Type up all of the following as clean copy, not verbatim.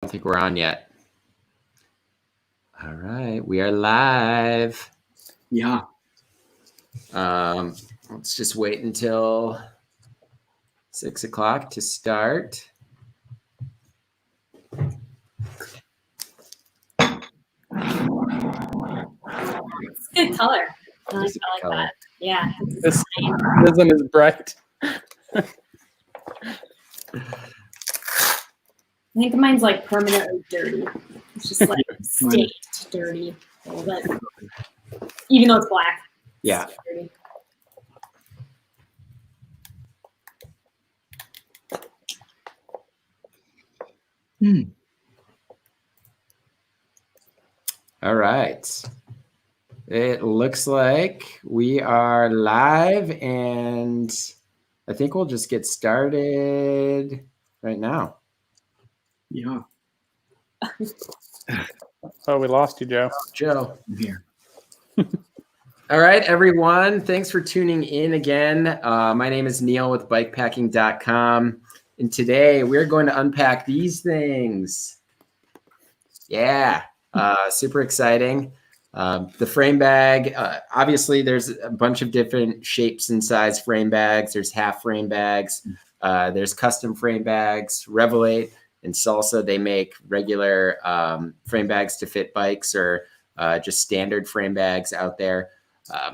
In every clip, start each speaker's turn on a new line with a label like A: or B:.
A: don't think we're on yet. All right, we are live.
B: Yeah.
A: Let's just wait until 6 o'clock to start.
C: It's a good color. I like that. Yeah.
D: This one is bright.
C: I think mine's like permanently dirty. It's just like staked dirty a little bit. Even though it's black.
A: Yeah.
C: It's dirty.
A: All right. It looks like we are live, and I think we'll just get started right now.
B: Yeah.
D: Oh, we lost you, Joe.
A: Joe.
B: I'm here.
A: All right, everyone. Thanks for tuning in again. My name is Neil with BIKEPACKING.com, and today we're going to unpack these things. Yeah, super exciting. The frame bag, obviously there's a bunch of different shapes and size frame bags. There's half frame bags. There's custom frame bags. Revelate and Salsa, they make regular frame bags to fit bikes or just standard frame bags out there.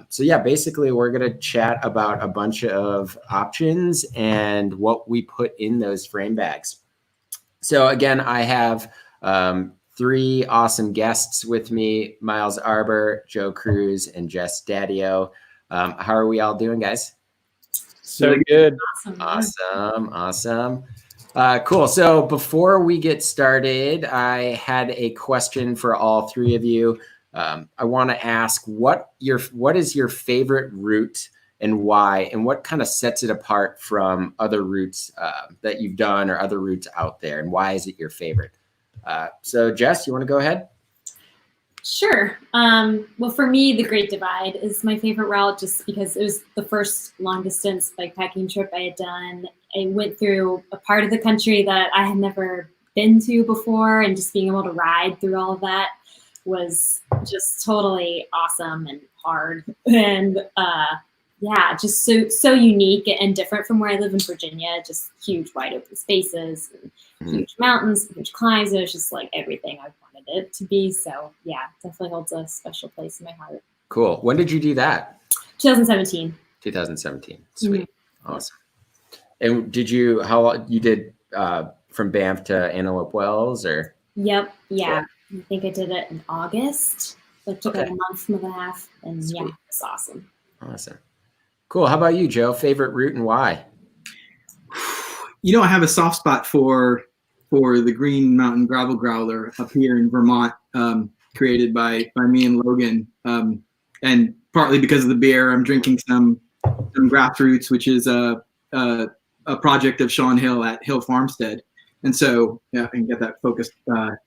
A: So yeah, basically we're going to chat about a bunch of options and what we put in those frame bags. So again, I have three awesome guests with me: Miles Arbor, Joe Cruz, and Jess Daddio. How are we all doing, guys?
D: So good.
A: Awesome. Cool. So before we get started, I had a question for all three of you. I want to ask what is your favorite route and why, and what kind of sets it apart from other routes that you've done or other routes out there, and why is it your favorite? So Jess, you want to go ahead?
C: Sure. Well, for me, the Great Divide is my favorite route just because it was the first long distance bikepacking trip I had done. I went through a part of the country that I had never been to before, and just being able to ride through all of that was just totally awesome and hard. And yeah, just so unique and different from where I live in Virginia. Just huge, wide open spaces, and huge mountains, huge climbs. It was just like everything I wanted it to be. So yeah, definitely holds a special place in my heart.
A: Cool. When did you do that?
C: 2017.
A: 2017. Sweet. Awesome. And did you, you did from Banff to Antelope Wells, or?
C: Yep. Yeah. Cool. I think I did it in August. So it took like a month and a half, and sweet. Yeah, it's awesome.
A: Awesome. Cool. How about you, Joe? Favorite route and why?
B: You know, I have a soft spot for the Green Mountain Gravel Growler up here in Vermont, created by me and Logan. And partly because of the beer, I'm drinking some Grassroots, which is a project of Sean Hill at Hill Farmstead. And so, yeah, I can get that focused.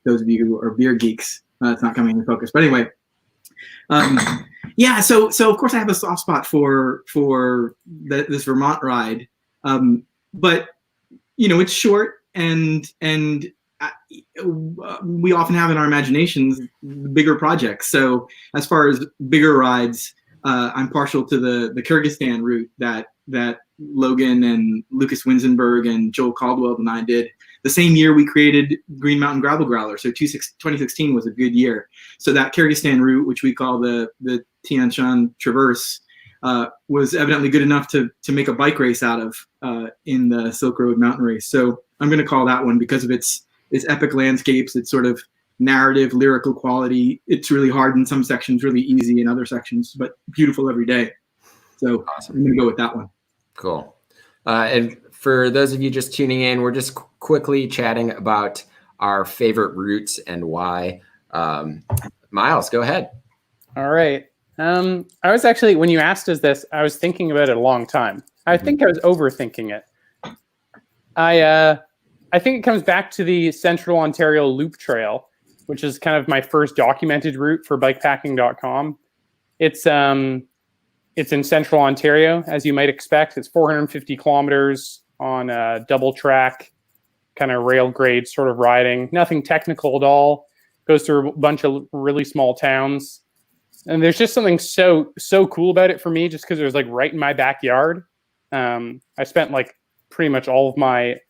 B: Those of you who are beer geeks, it's not coming in focus. But anyway, yeah. So of course I have a soft spot for this Vermont ride. But you know, it's short, and we often have in our imaginations bigger projects. So as far as bigger rides, I'm partial to the Kyrgyzstan route that Logan and Lucas Winzenberg and Joel Caldwell and I did the same year we created Green Mountain Gravel Growler. So 2016 was a good year. So that Kyrgyzstan route, which we call the Tian Shan Traverse, was evidently good enough to make a bike race out of in the Silk Road Mountain Race. So I'm going to call that one because of its epic landscapes, its sort of narrative, lyrical quality. It's really hard in some sections, really easy in other sections, but beautiful every day. So awesome. I'm going to go with that one.
A: Cool. And for those of you just tuning in, we're just quickly chatting about our favorite routes and why. Miles, go ahead.
D: All right. I was actually, when you asked us this, I was thinking about it a long time. I think I was overthinking it. I think it comes back to the Central Ontario Loop Trail, which is kind of my first documented route for BIKEPACKING.com. It's in Central Ontario, as you might expect. It's 450 kilometers on a double track kind of rail grade sort of riding. Nothing technical at all. Goes through a bunch of really small towns. And there's just something so cool about it for me, just because it was like right in my backyard. I spent like pretty much all of my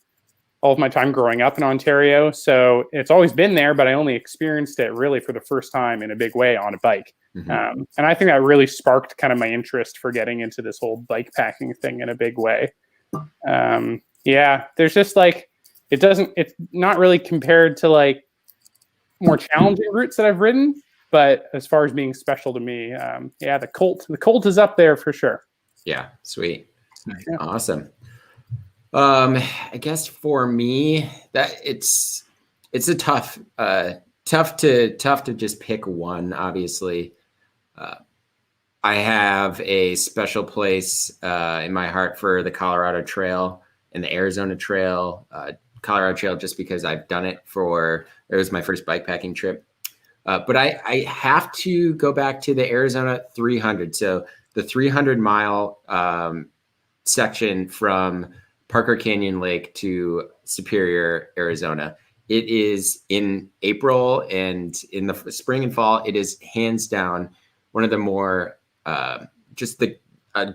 D: time growing up in Ontario, so it's always been there, but I only experienced it really for the first time in a big way on a bike.
A: Mm-hmm.
D: And I think that really sparked kind of my interest for getting into this whole bike packing thing in a big way. Yeah, there's just like, it's not really compared to like more challenging routes that I've ridden, but as far as being special to me, yeah, the Colt is up there for sure.
A: Yeah, sweet.
D: Yeah.
A: Awesome. I guess for me that it's a tough to just pick one. Obviously, I have a special place in my heart for the Colorado Trail and the Arizona Trail. Colorado Trail just because I've done it it was my first bikepacking trip. But I have to go back to the Arizona 300. So the 300-mile section from Parker Canyon Lake to Superior, Arizona. It is in April, and in the spring and fall, it is hands down one of the more just the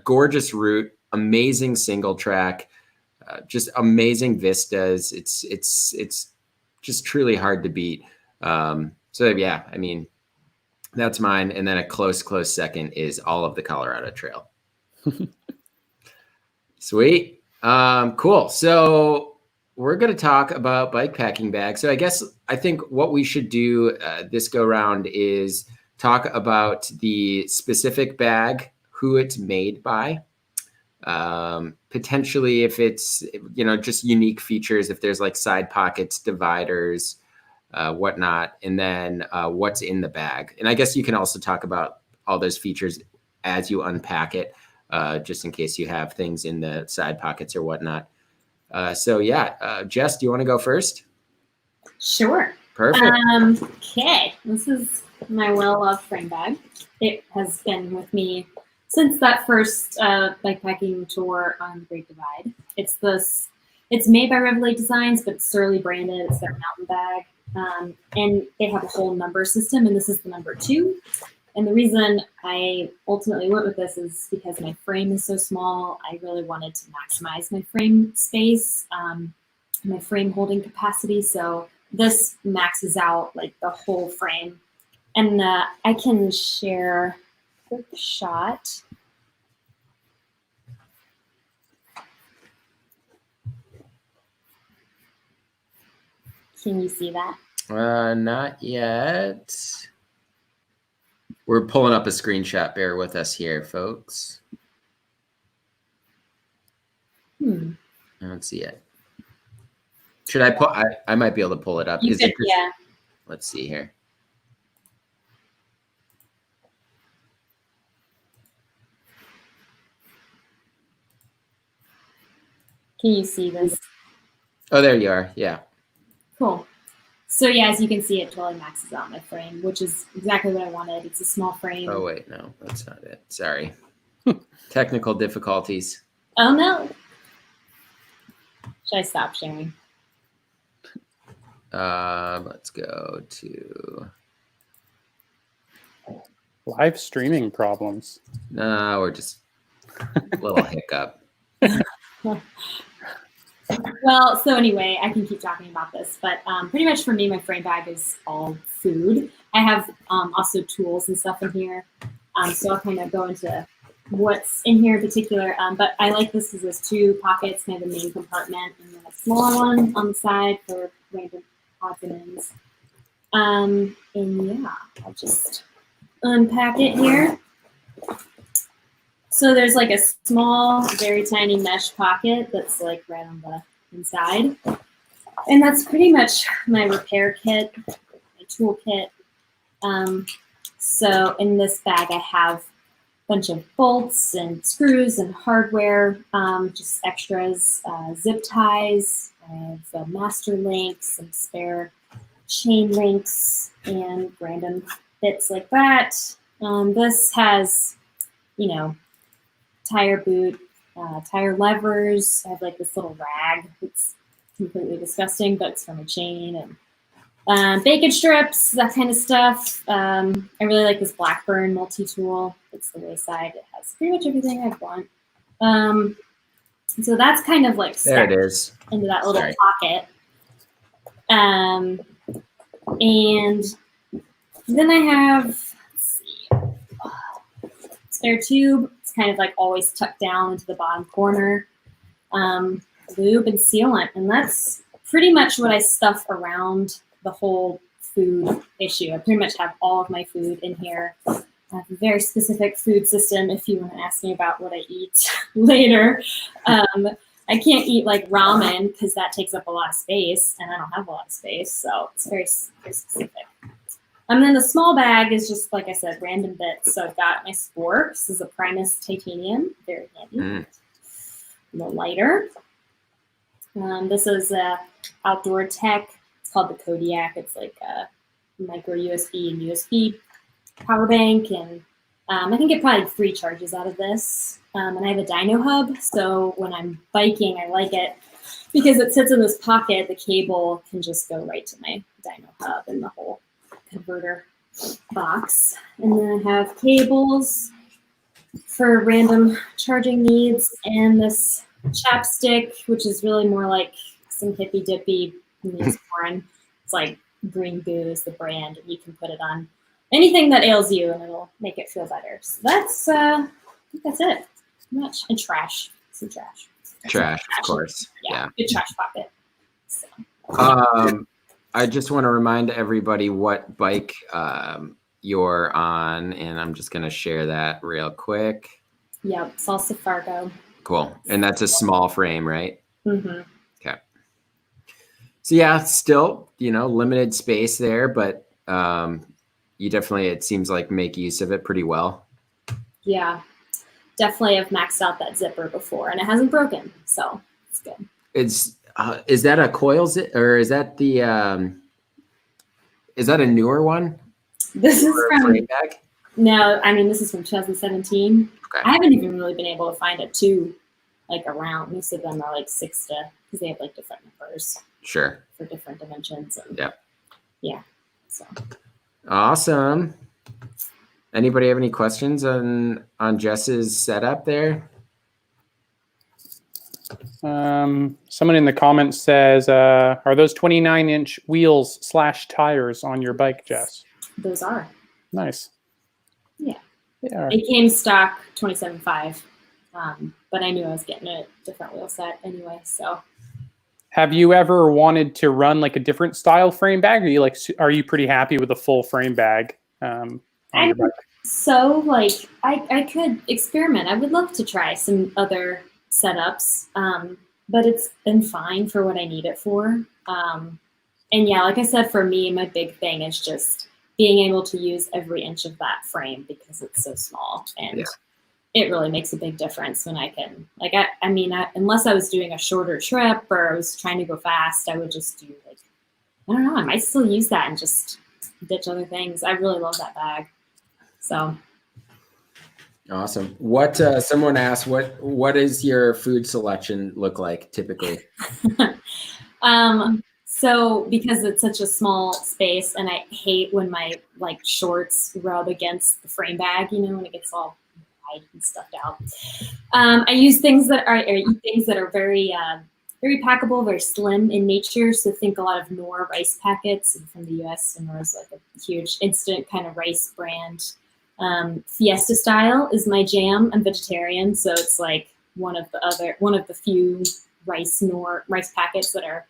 A: gorgeous route, amazing single track, just amazing vistas. It's just truly hard to beat. So yeah, I mean, that's mine. And then a close second is all of the Colorado Trail. Sweet. Cool. So we're going to talk about bike packing bags. So I think what we should do this go round is talk about the specific bag, who it's made by, potentially if it's, just unique features, if there's like side pockets, dividers, whatnot, and then what's in the bag. And I guess you can also talk about all those features as you unpack it, just in case you have things in the side pockets or whatnot. So yeah, Jess, do you want to go first?
C: Sure.
A: Perfect.
C: Okay, this is my well-loved frame bag. It has been with me since that first bikepacking tour on the Great Divide. It's made by Revelate Designs, but it's Surly branded. It's their mountain bag. And they have a whole number system, and this is the number 2. And the reason I ultimately went with this is because my frame is so small. I really wanted to maximize my frame space, my frame holding capacity. So this maxes out like the whole frame. And I can share a quick shot. Can you see that?
A: Not yet. We're pulling up a screenshot. Bear with us here, folks. I don't see it. Should I pull? I might be able to pull it up.
C: You could, yeah.
A: Let's see here.
C: Can you see this?
A: Oh, there you are. Yeah.
C: Cool. So yeah, as you can see, it totally maxes out my frame, which is exactly what I wanted. It's a small frame.
A: Oh wait, no, that's not it. Sorry. Technical difficulties.
C: Oh no. Should I stop sharing?
A: Let's go to
D: live streaming problems.
A: No, we're just a little hiccup.
C: Well, so anyway, I can keep talking about this, but pretty much for me, my frame bag is all food. I have also tools and stuff in here, so I'll kind of go into what's in here in particular. But I like this because there's 2 pockets, kind of the main compartment, and then a smaller one on the side for random odds and ends. And yeah, I'll just unpack it here. So there's like a small, very tiny mesh pocket that's like right on the inside. And that's pretty much my repair kit, my tool kit. So in this bag, I have a bunch of bolts and screws and hardware, just extras, zip ties, I have master links, some spare chain links, and random bits like that. This has, tire boot, tire levers. I have like this little rag that's completely disgusting, but it's from a chain. And bacon strips, that kind of stuff. I really like this Blackburn multi-tool. It's the wayside. It has pretty much everything I want. So that's kind of like
A: There it is.
C: into that little pocket. And then I have, let's see, spare tube. It's kind of like always tucked down into the bottom corner. Lube and sealant, and that's pretty much what I stuff around the whole food issue. I pretty much have all of my food in here. I have a very specific food system if you want to ask me about what I eat later. I can't eat like ramen because that takes up a lot of space, and I don't have a lot of space, so it's very, very specific. And then the small bag is just, like I said, random bits. So I've got my Spork. This is a Primus titanium, very handy. A little lighter. This is outdoor tech. It's called the Kodiak. It's like a micro USB and USB power bank, and I can get probably 3 charges out of this. And I have a dyno hub, so when I'm biking, I like it because it sits in this pocket. The cable can just go right to my dyno hub in the whole converter box. And then I have cables for random charging needs, and this chapstick, which is really more like some hippy dippy porn. It's like Green Boo is the brand, and you can put it on anything that ails you, and it'll make it feel better. So that's I think that's it. Much and trash, some trash.
A: Trash, of course.
C: Yeah, good trash pocket. So.
A: I just want to remind everybody what bike you're on, and I'm just going to share that real quick.
C: Yep, Salsa Fargo.
A: Cool. And that's a small frame, right?
C: Mm-hmm.
A: Okay. So yeah, still, limited space there, but you definitely, it seems like, make use of it pretty well.
C: Yeah, definitely have maxed out that zipper before, and it hasn't broken, so it's good.
A: Is that a coil zip, or is that is that a newer one?
C: This is from
A: frame bag?
C: No, I mean, this is from 2017.
A: Okay.
C: I haven't even really been able to find a 2 like around. Most of them are like 6 to, because they have like different numbers.
A: Sure.
C: For different dimensions. And,
A: yeah.
C: So.
A: Awesome. Anybody have any questions on Jess's setup there?
D: Someone in the comments says, are those 29-inch wheels / tires on your bike, Jess?
C: Those are.
D: Nice.
C: Yeah.
D: They are.
C: It came stock 27.5, but I knew I was getting a different wheel set anyway, so.
D: Have you ever wanted to run like a different style frame bag? Are you pretty happy with a full frame bag?
C: So like I could experiment. I would love to try some other setups, but it's been fine for what I need it for. And yeah, like I said, for me, my big thing is just being able to use every inch of that frame because it's so small, and it really makes a big difference when I can, like, I mean, unless I was doing a shorter trip or I was trying to go fast, I would just do like, I don't know, I might still use that and just ditch other things. I really love that bag. So.
A: Awesome. What someone asked, what does your food selection look like typically?
C: So because it's such a small space, and I hate when my like shorts rub against the frame bag, when it gets all wide and stuffed out. I use things that are very very packable, very slim in nature. So think a lot of Knorr rice packets from the US. And Knorr is like a huge instant kind of rice brand. Fiesta style is my jam. I'm vegetarian, so it's like one of the few Knorr rice packets that are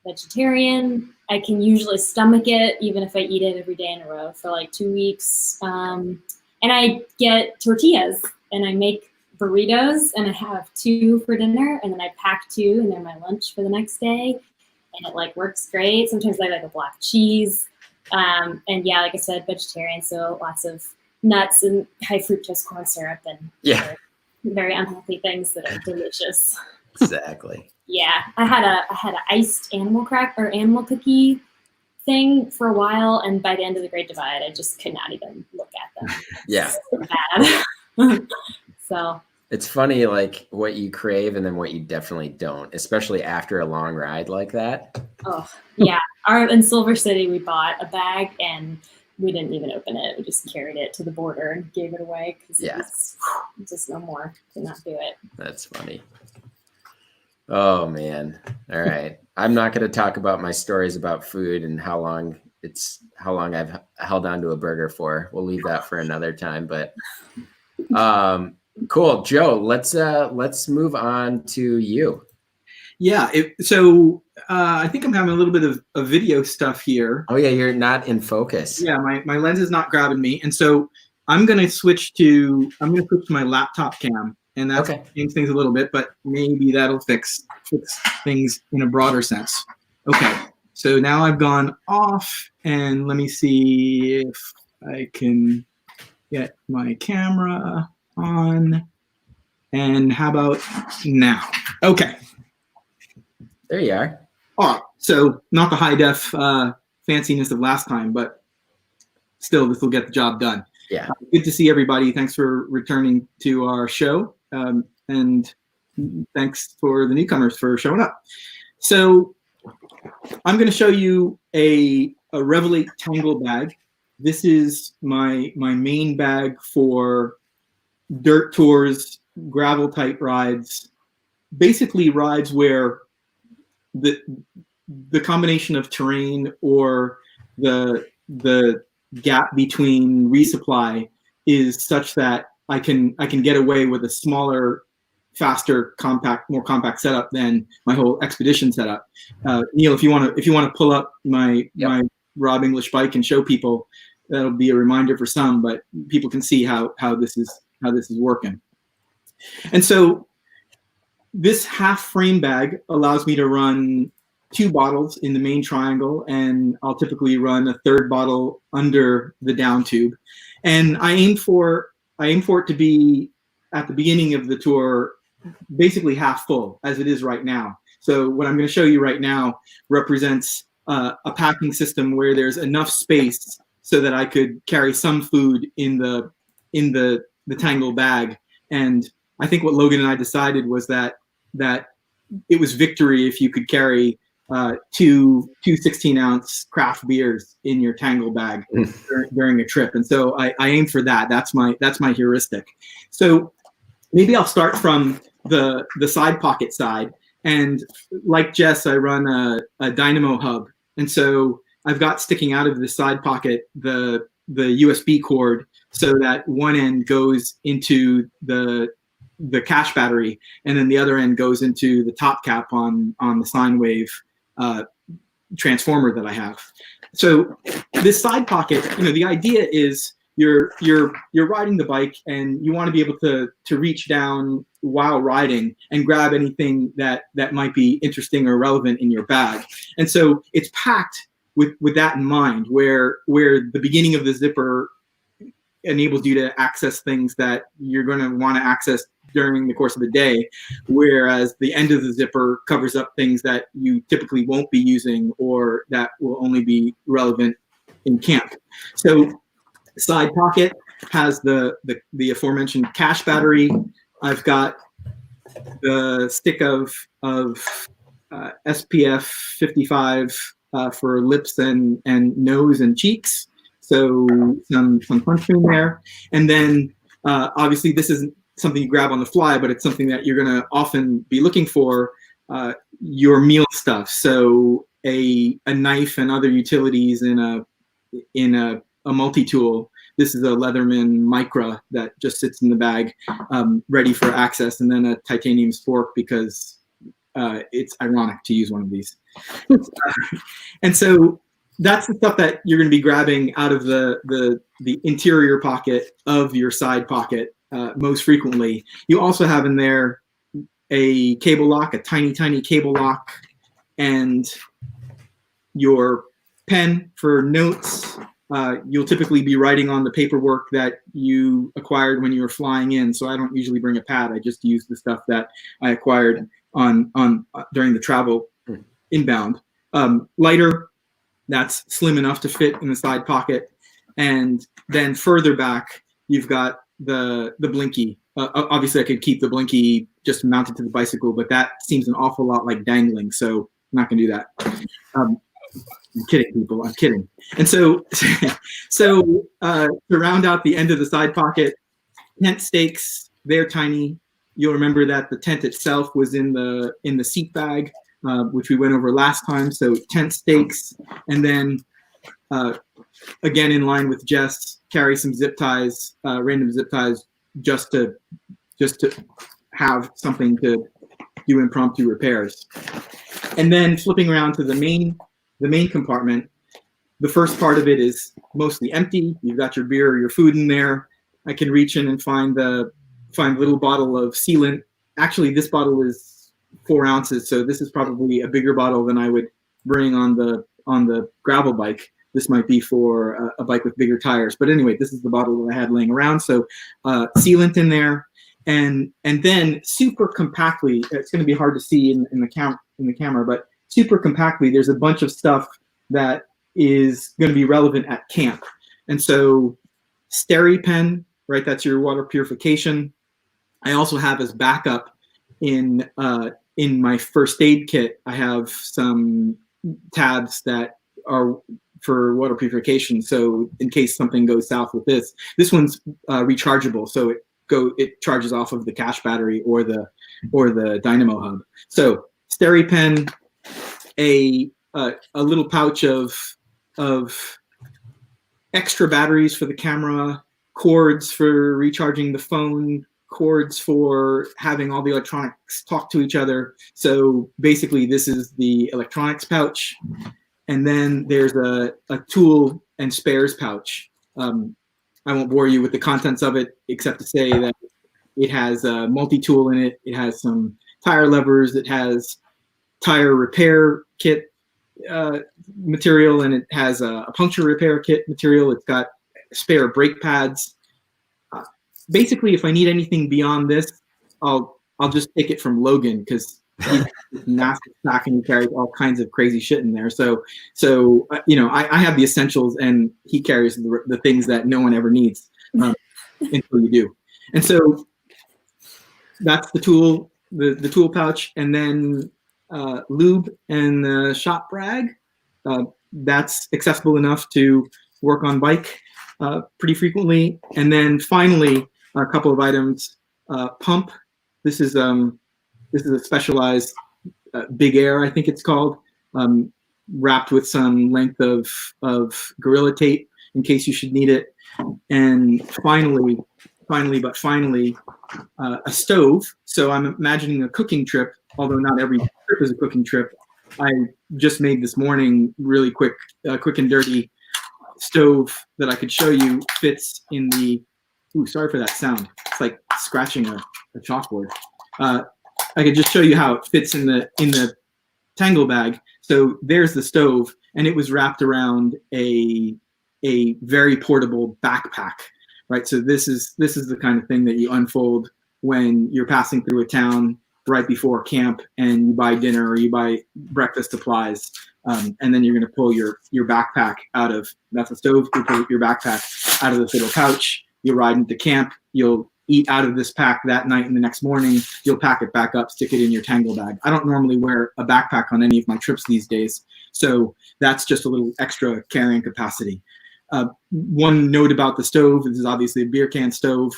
C: vegetarian. I can usually stomach it even if I eat it every day in a row for like 2 weeks. And I get tortillas and I make burritos, and I have 2 for dinner, and then I pack 2 and they're my lunch for the next day. And it like works great. Sometimes I like a black cheese. And yeah, like I said, vegetarian, so lots of nuts and high fructose corn syrup and very unhealthy things that are delicious.
A: Exactly.
C: Yeah, I had an iced animal cookie thing for a while, and by the end of the Great Divide, I just could not even look at them.
A: Yeah.
C: So bad. So
A: It's funny, like what you crave and then what you definitely don't, especially after a long ride like that.
C: Oh, yeah. In Silver City, we bought a bag and we didn't even open it. We just carried it to the border and gave it away because it was just no more. Could not do it.
A: That's funny. Oh, man. All right. I'm not going to talk about my stories about food and how long I've held on to a burger for. We'll leave that for another time. But cool, Joe. Let's move on to you.
B: Yeah. I think I'm having a little bit of video stuff here.
A: Oh yeah, you're not in focus.
B: Yeah, my lens is not grabbing me, and so I'm gonna switch to my laptop cam, and that's changed things a little bit, but maybe that'll fix things in a broader sense. Okay, so now I've gone off, and let me see if I can get my camera on. And how about now? Okay.
A: There you are.
B: All right, so not the high def fanciness of last time, but still, this will get the job done.
A: Yeah.
B: Good to see everybody. Thanks for returning to our show, and thanks for the newcomers for showing up. So I'm going to show you a Revelate Tangle bag. This is my main bag for dirt tours, gravel type rides, basically rides where the combination of terrain or the gap between resupply is such that I can get away with a smaller, faster, more compact setup than my whole expedition setup. Neil, if you want to pull up my Rob English bike and show people, that'll be a reminder for some, but people can see how this is working. And so this half frame bag allows me to run 2 bottles in the main triangle, and I'll typically run a 3rd bottle under the down tube. And I aim for it to be at the beginning of the tour basically half full, as it is right now. So what I'm going to show you right now represents a packing system where there's enough space so that I could carry some food in the Tangle bag. And I think what Logan and I decided was that it was victory if you could carry two 16-ounce craft beers in your Tangle bag during a trip. And so I aim for that. That's my heuristic. So maybe I'll start from the side pocket side. And like Jess, I run a Dynamo hub. And so I've got sticking out of the side pocket the USB cord so that one end goes into the cache battery, and then the other end goes into the top cap on the sine wave transformer that I have. So this side pocket, the idea is you're riding the bike and you want to be able to reach down while riding and grab anything that might be interesting or relevant in your bag. And so it's packed with that in mind, where the beginning of the zipper enables you to access things that you're going to want to access during the course of the day, whereas the end of the zipper covers up things that you typically won't be using or that will only be relevant in camp. So side pocket has the aforementioned cache battery. I've got the stick of SPF 55 for lips and nose and cheeks. So some sunscreen there. And then obviously this isn't something you grab on the fly, but it's something that you're going to often be looking for, your meal stuff. So a knife and other utilities in a multi-tool. This is a Leatherman Micra that just sits in the bag, ready for access, and then a titanium spork because it's ironic to use one of these. And so that's the stuff that you're going to be grabbing out of the interior pocket of your side pocket most frequently. You also have in there a cable lock, a tiny cable lock, and your pen for notes. You'll typically be writing on the paperwork that you acquired when you were flying in. So I don't usually bring a pad. I just use the stuff that I acquired on during the travel inbound. Lighter, that's slim enough to fit in the side pocket. And then further back, you've got the blinky obviously I could keep the blinky just mounted to the bicycle, but that seems an awful lot like dangling, so I'm not gonna do that. I'm kidding, people. I'm kidding. And so, to round out the end of the side pocket, tent stakes. They're tiny. You'll remember that the tent itself was in the seat bag, which we went over last time. So tent stakes, and then again in line with Jess, carry some zip ties, random zip ties, just to have something to do impromptu repairs. And then flipping around to the main compartment, the first part of it is mostly empty. You've got your beer or your food in there. I can reach in and find a little bottle of sealant. Actually, this bottle is 4 ounces, so this is probably a bigger bottle than I would bring on the gravel bike. This might be for a bike with bigger tires. But anyway, this is the bottle that I had laying around. So sealant in there, and then super compactly. It's going to be hard to see in the camera, but super compactly, there's a bunch of stuff that is going to be relevant at camp. And so SteriPen, right? That's your water purification. I also have as backup in my first aid kit, I have some tabs that are for water purification. So in case something goes south with this one's rechargeable. So it charges off of the cache battery or the dynamo hub. So SteriPen, a little pouch of extra batteries for the camera, cords for recharging the phone, cords for having all the electronics talk to each other. So basically this is the electronics pouch. And then there's a tool and spares pouch. I won't bore you with the contents of it, except to say that it has a multi-tool in it. It has some tire levers. It has tire repair kit material, and it has a puncture repair kit material. It's got spare brake pads. Basically, if I need anything beyond this, I'll just take it from Logan, because he's this massive pack and he carries all kinds of crazy shit in there. So I have the essentials, and he carries the things that no one ever needs until you do. And so that's the tool, the tool pouch, and then lube and the shop rag. That's accessible enough to work on bike pretty frequently. And then finally, a couple of items. Pump. This is a specialized Big Air, I think it's called, wrapped with some length of Gorilla Tape in case you should need it. And finally, a stove. So I'm imagining a cooking trip, although not every trip is a cooking trip. I just made this morning really quick and dirty stove that I could show you. Fits in the, ooh, sorry for that sound. It's like scratching a chalkboard. I could just show you how it fits in the tangle bag. So there's the stove, and it was wrapped around a very portable backpack, right? So this is the kind of thing that you unfold when you're passing through a town right before camp and you buy dinner or you buy breakfast supplies, and then you're going to pull your backpack out of, that's a stove, you pull your backpack out of this little pouch, you ride into camp, you'll eat out of this pack that night, and the next morning you'll pack it back up, stick it in your tangle bag. I don't normally wear a backpack on any of my trips these days, so that's just a little extra carrying capacity. One note about the stove, this is obviously a beer can stove.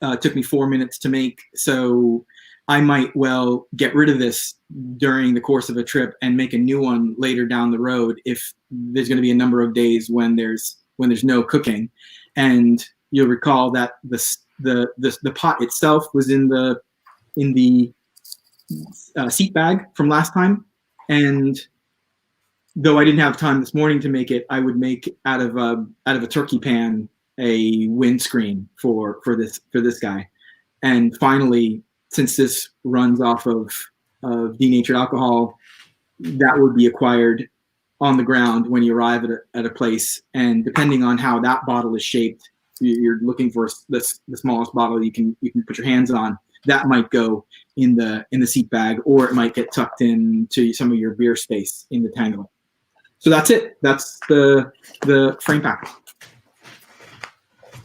B: It took me 4 minutes to make, so I might well get rid of this during the course of a trip and make a new one later down the road if there's going to be a number of days when there's no cooking. And you'll recall that the pot itself was in the seat bag from last time, and though I didn't have time this morning to make it, I would make out of a turkey pan a windscreen for this guy. And finally, since this runs off of denatured alcohol, that would be acquired on the ground when you arrive at a place. And depending on how that bottle is shaped, you're looking for the smallest bottle you can put your hands on. That might go in the seat bag, or it might get tucked into some of your beer space in the tangle. So that's it. That's the frame pack.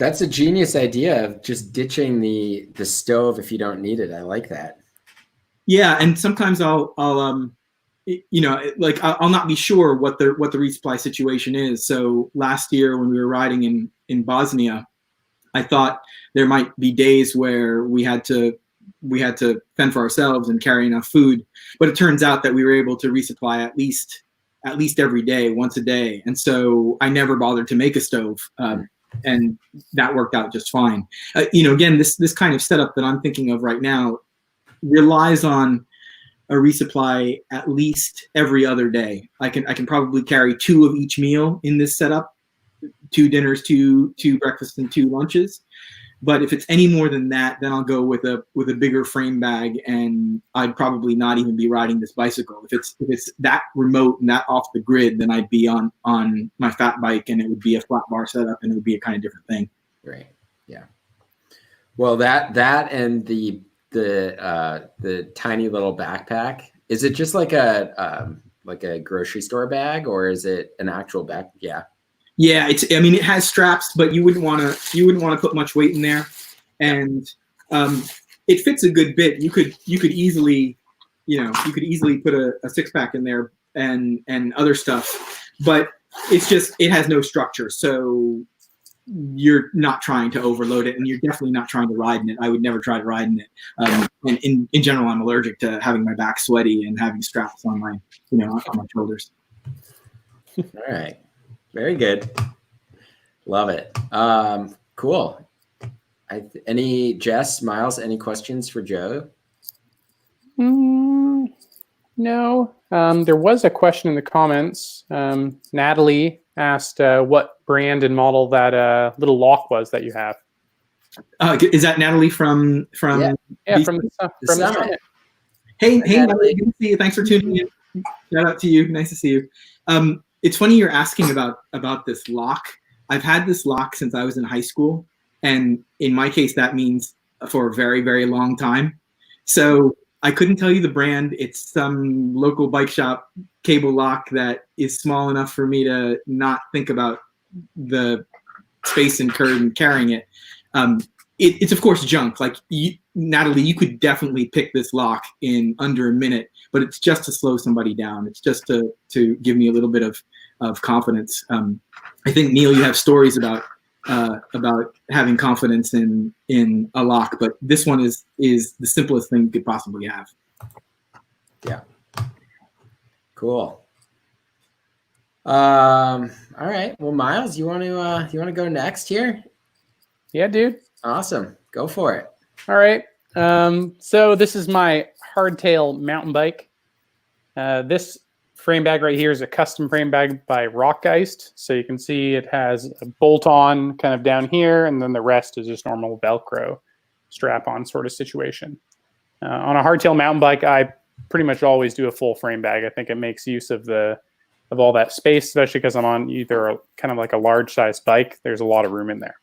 A: That's a genius idea of just ditching the stove if you don't need it. I like that.
B: Yeah, and sometimes I'll like I'll not be sure what the resupply situation is. So last year when we were riding in Bosnia, I thought there might be days where we had to fend for ourselves and carry enough food, but it turns out that we were able to resupply at least every day, once a day, and so I never bothered to make a stove, and that worked out just fine. Again, this kind of setup that I'm thinking of right now relies on a resupply at least every other day. I can probably carry 2 of each meal in this setup, 2 dinners, 2 breakfasts, and 2 lunches. But if it's any more than that, then I'll go with a bigger frame bag, and I'd probably not even be riding this bicycle. If it's that remote and that off the grid, then I'd be on my fat bike, and it would be a flat bar setup, and it would be a kind of different thing.
A: Right. Yeah. Well, that and the tiny little backpack, is it just like a grocery store bag, or is it an actual bag? Yeah.
B: Yeah, it has straps, but you wouldn't want to put much weight in there, and it fits a good bit. You could easily put a 6-pack in there and other stuff, but it has no structure, so you're not trying to overload it, and you're definitely not trying to ride in it. I would never try to ride in it. And in general, I'm allergic to having my back sweaty and having straps on my shoulders.
A: All right. Very good. Love it. Cool. Jess, Miles, any questions for Joe?
D: No. There was a question in the comments. Natalie asked what brand and model that little lock was that you have.
B: Is that Natalie from
D: from the summit?
B: Hey, Natalie, good to see you. Thanks for tuning in. Shout out to you. Nice to see you. It's funny you're asking about this lock. I've had this lock since I was in high school, and in my case, that means for a very, very long time. So I couldn't tell you the brand. It's some local bike shop cable lock that is small enough for me to not think about the space incurred in carrying it. It's of course junk. Like Natalie, you could definitely pick this lock in under a minute, but it's just to slow somebody down. It's just to give me a little bit of confidence. I think, Neil, you have stories about having confidence in a lock, but this one is the simplest thing you could possibly have.
A: Yeah. Cool. All right. Well, Miles, you want to go next here?
D: Yeah, dude.
A: Awesome. Go for it.
D: All right. So this is my Hardtail mountain bike. This frame bag right here is a custom frame bag by Rockgeist. So you can see it has a bolt-on kind of down here, and then the rest is just normal Velcro strap-on sort of situation. On a Hardtail mountain bike, I pretty much always do a full frame bag. I think it makes use of all that space, especially because I'm on either kind of like a large size bike. There's a lot of room in there.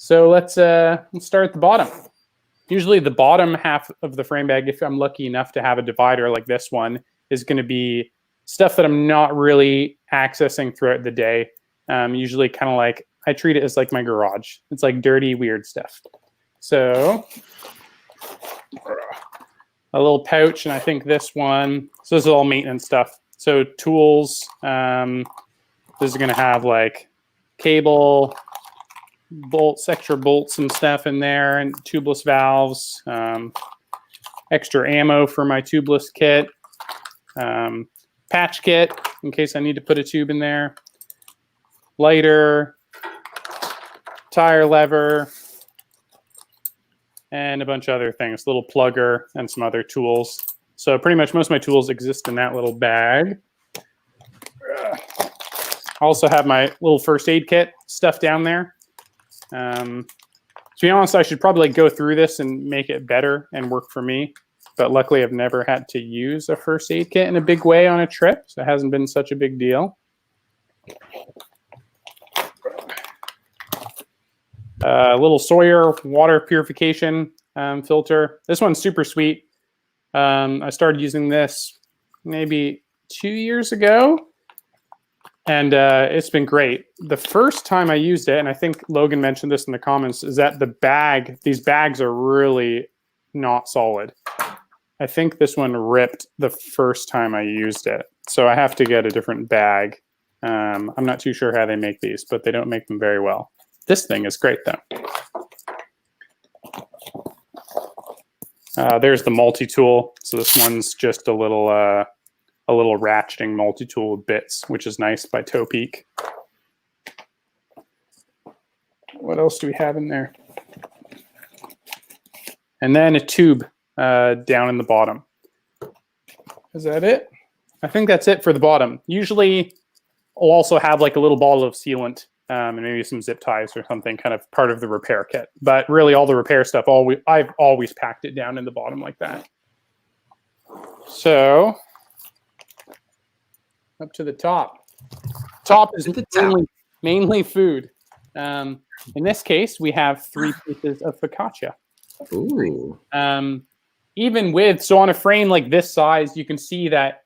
D: So let's start at the bottom. Usually the bottom half of the frame bag, if I'm lucky enough to have a divider like this one, is going to be stuff that I'm not really accessing throughout the day. Usually kind of like, I treat it as like my garage. It's like dirty, weird stuff. So a little pouch, and I think this one, so this is all maintenance stuff. So tools, this is going to have like cable, bolts, extra bolts and stuff in there, and tubeless valves, extra ammo for my tubeless kit, patch kit in case I need to put a tube in there, lighter, tire lever, and a bunch of other things, little plugger and some other tools. So pretty much most of my tools exist in that little bag. I also have my little first aid kit stuff down there. To be honest, I should probably go through this and make it better and work for me. But luckily, I've never had to use a first aid kit in a big way on a trip, so it hasn't been such a big deal. A little Sawyer water purification filter. This one's super sweet. I started using this maybe 2 years ago. And it's been great. The first time I used it, and I think Logan mentioned this in the comments, is that these bags are really not solid. I think this one ripped the first time I used it. So I have to get a different bag. I'm not too sure how they make these, but they don't make them very well. This thing is great though. There's the multi-tool. So this one's just a little ratcheting multi-tool with bits, which is nice by Toe Peak. What else do we have in there? And then a tube down in the bottom. Is that it? I think that's it for the bottom. Usually I'll also have like a little bottle of sealant and maybe some zip ties or something, kind of part of the repair kit. But really all the repair stuff, I've always packed it down in the bottom like that. So up to the top. Top is mainly food. In this case, we have 3 pieces of focaccia.
A: Ooh.
D: Even with, so on a frame like this size, you can see that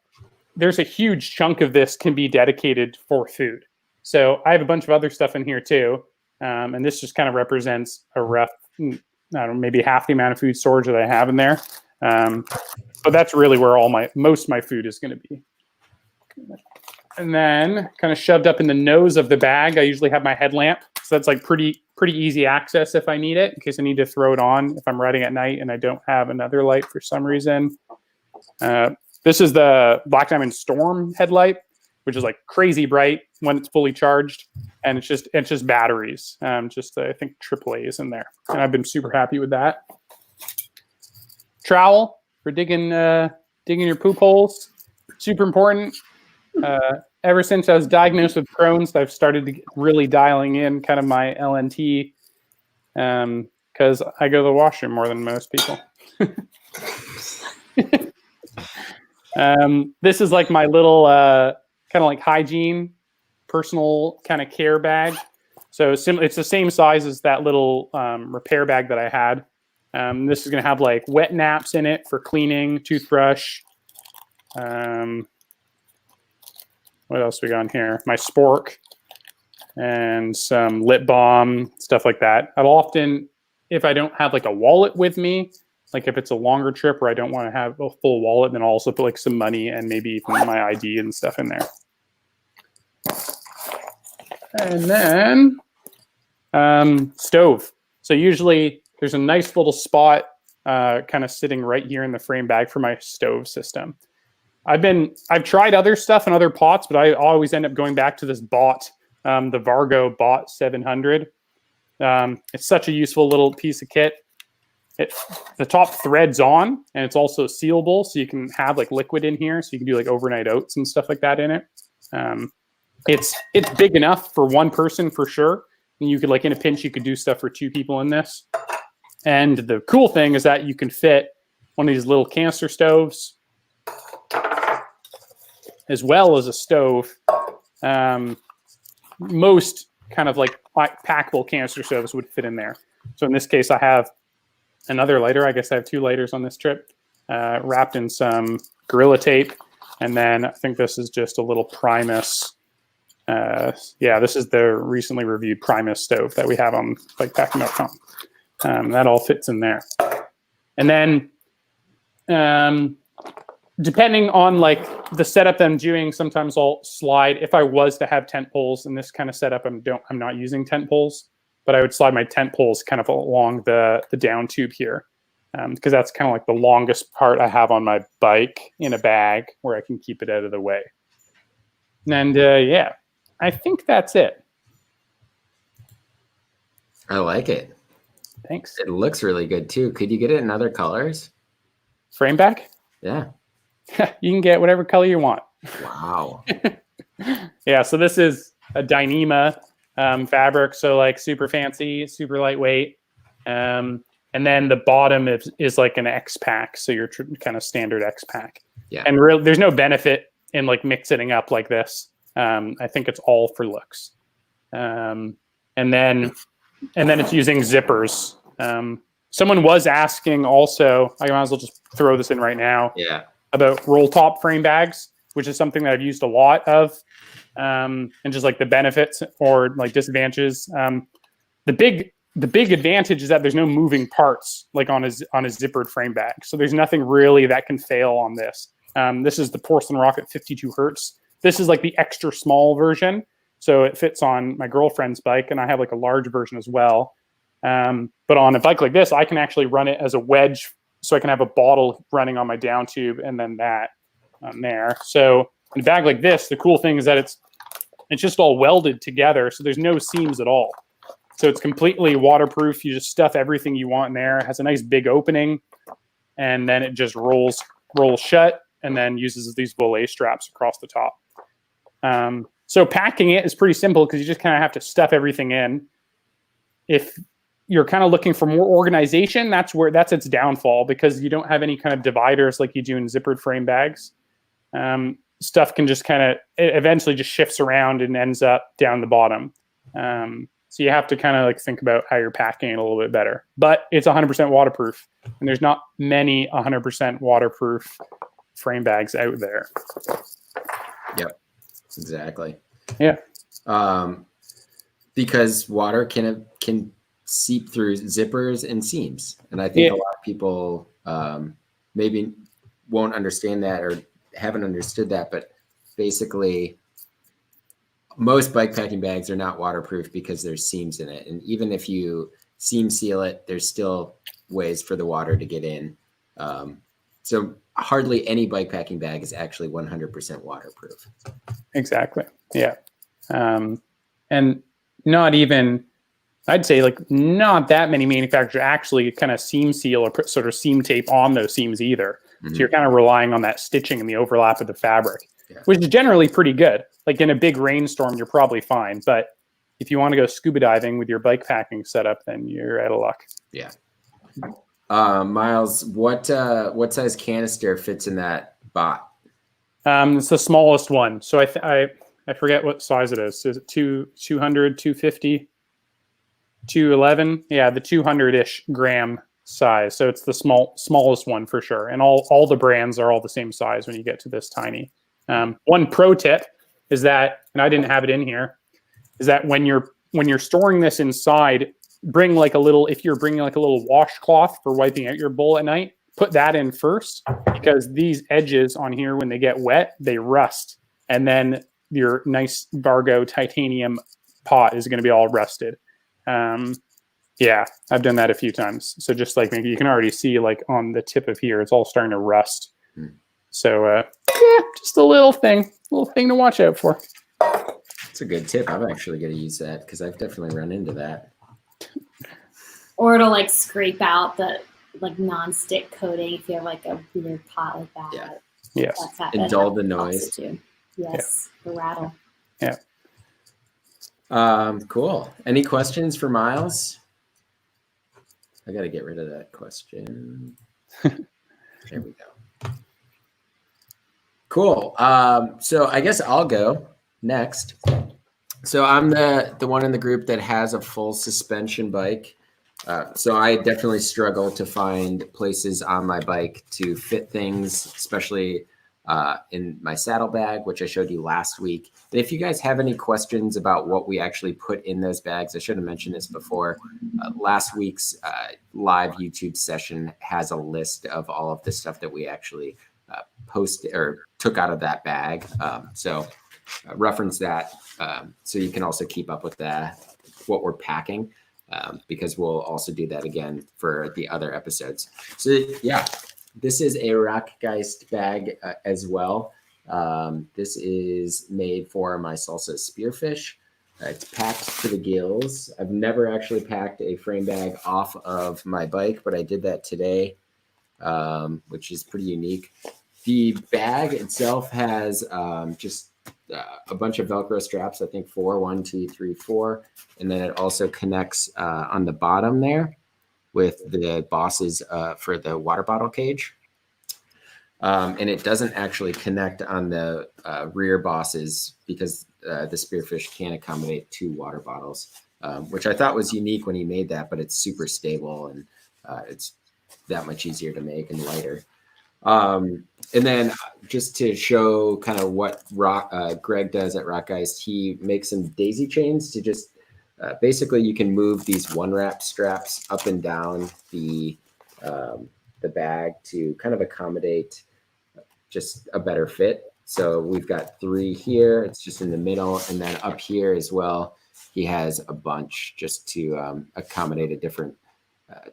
D: there's a huge chunk of this can be dedicated for food. So I have a bunch of other stuff in here too. And this just kind of represents a rough, I don't know, maybe half the amount of food storage that I have in there. But that's really where most of my food is going to be. And then kind of shoved up in the nose of the bag, I usually have my headlamp. So that's like pretty easy access if I need it, in case I need to throw it on if I'm riding at night and I don't have another light for some reason. This is the Black Diamond Storm headlight, which is like crazy bright when it's fully charged. And it's just batteries, I think AAA's in there. And I've been super happy with that. Trowel for digging your poop holes. Super important. Ever since I was diagnosed with Crohn's, I've started to really dialing in kind of my LNT because I go to the washroom more than most people. This is like my little kind of like hygiene, personal kind of care bag. So it's the same size as that little repair bag that I had. This is going to have like wet naps in it for cleaning, toothbrush. What else we got in here? My Spork and some lip balm, stuff like that. I'll often, if I don't have like a wallet with me, like if it's a longer trip where I don't want to have a full wallet, then I'll also put like some money and maybe even my ID and stuff in there. And then stove. So usually there's a nice little spot kind of sitting right here in the frame bag for my stove system. I've tried other stuff and other pots, but I always end up going back to this BOT, the Vargo BOT 700. It's such a useful little piece of kit. The top threads on, and it's also sealable, so you can have like liquid in here, so you can do like overnight oats and stuff like that in it. It's big enough for one person for sure, and you could like in a pinch you could do stuff for 2 people in this. And the cool thing is that you can fit one of these little canister stoves as well as a stove. Most kind of like packable canister stoves would fit in there. So in this case, I have another lighter. I guess I have 2 lighters on this trip, wrapped in some Gorilla Tape. And then I think this is just a little Primus. Yeah, this is the recently reviewed Primus stove that we have on BIKEPACKING.com. That all fits in there. And then depending on like the setup that I'm doing, sometimes I'll slide. If I was to have tent poles in this kind of setup, I'm not using tent poles, but I would slide my tent poles kind of along the down tube here, because that's kind of like the longest part I have on my bike in a bag where I can keep it out of the way. And yeah, I think that's it.
A: I like it.
D: Thanks.
A: It looks really good too. Could you get it in other colors?
D: Frame bag?
A: Yeah.
D: You can get whatever color you want.
A: Wow.
D: Yeah, so this is a Dyneema fabric, so like super fancy, super lightweight. And then the bottom is like an X pack, so your kind of standard X pack.
A: Yeah.
D: And there's no benefit in like mixing up like this. I think it's all for looks. And then it's using zippers. Someone was asking also, I might as well just throw this in right now.
A: Yeah.
D: About roll top frame bags. which is something that I've used a lot of, and just like the benefits or like disadvantages. The big advantage is that there's no moving parts like on a zippered frame bag. So there's nothing really that can fail on this. This is the Porcelain Rocket 52 Hertz. This is like the extra small version. So it fits on my girlfriend's bike, and I have like a large version as well. But on a bike like this, I can actually run it as a wedge. So I can have a bottle running on my down tube and then that on there. So in a bag like this, the cool thing is that it's just all welded together. So there's no seams at all. So it's completely waterproof. You just stuff everything you want in there. It has a nice big opening, and then it just rolls shut, and then uses these belay straps across the top. So packing it is pretty simple because you just kind of have to stuff everything in. If you're kind of looking for more organization, that's its downfall, because you don't have any kind of dividers like you do in zippered frame bags. Stuff can just it eventually just shifts around and ends up down the bottom. So you have to kind of like think about how you're packing it a little bit better. But it's 100% waterproof, and there's not many 100% waterproof frame bags out there.
A: Yep, exactly.
D: Yeah.
A: Because water can seep through zippers and seams, and I think a lot of people maybe won't understand that or haven't understood that, but basically most bike packing bags are not waterproof because there's seams in it. And even if you seam seal it, there's still ways for the water to get in. So hardly any bike packing bag is actually 100% waterproof.
D: Exactly. Yeah. And not even, I'd say like not that many manufacturers actually kind of seam seal or put sort of seam tape on those seams either. So you're kind of relying on that stitching and the overlap of the fabric, which is generally pretty good. Like in a big rainstorm, you're probably fine. But if you want to go scuba diving with your bike packing setup, then you're out of luck. Yeah.
A: Miles, what size canister fits in that BOT?
D: It's the smallest one. So I forget what size it is. Is it 200, 250, 211? Yeah, the 200-ish gram size. So it's the smallest one for sure. And all the brands are all the same size when you get to this tiny. One pro tip is that, and I didn't have it in here, is that when you're storing this inside, bring like a little, if you're bringing like a little washcloth for wiping out your bowl at night, put that in first, because these edges on here, when they get wet, they rust. And then your nice Vargo titanium pot is going to be all rusted. Yeah, I've done that a few times. So just like maybe you can already see like on the tip of here, it's all starting to rust. So yeah, just a little thing to watch out for.
A: It's a good tip. I'm actually going to use that because I've definitely run into that.
C: Or it'll like scrape out the like non-stick coating if you have like a weird pot like that.
A: Yeah.
D: Yes.
A: And dull the noise.
C: Too. Yes. Yeah. The rattle.
D: Yeah.
A: Cool. Any questions for Miles? I got to get rid of that question. There we go. Cool. So I guess I'll go next. So I'm the one in the group that has a full suspension bike. So I definitely struggle to find places on my bike to fit things, especially in my saddlebag, which I showed you last week. And if you guys have any questions about what we actually put in those bags, I should have mentioned this before. Last week's live YouTube session has a list of all of the stuff that we actually posted or took out of that bag. So reference that so you can also keep up with what we're packing, because we'll also do that again for the other episodes. So yeah, this is a Rockgeist bag as well. This is made for my salsa spearfish. It's packed to the gills. I've never actually packed a frame bag off of my bike, but I did that today, which is pretty unique. The bag itself has just a bunch of Velcro straps, I think 4, 1, 2, 3, 4. And then it also connects on the bottom there with the bosses for the water bottle cage. And it doesn't actually connect on the rear bosses because the Spearfish can't accommodate 2 water bottles, which I thought was unique when he made that, but it's super stable and it's that much easier to make and lighter. And then just to show kind of what Greg does at Rockgeist, he makes some daisy chains to just basically you can move these one wrap straps up and down the bag to kind of accommodate just a better fit. So we've got 3 here. It's just in the middle, and then up here as well, he has a bunch just to accommodate a different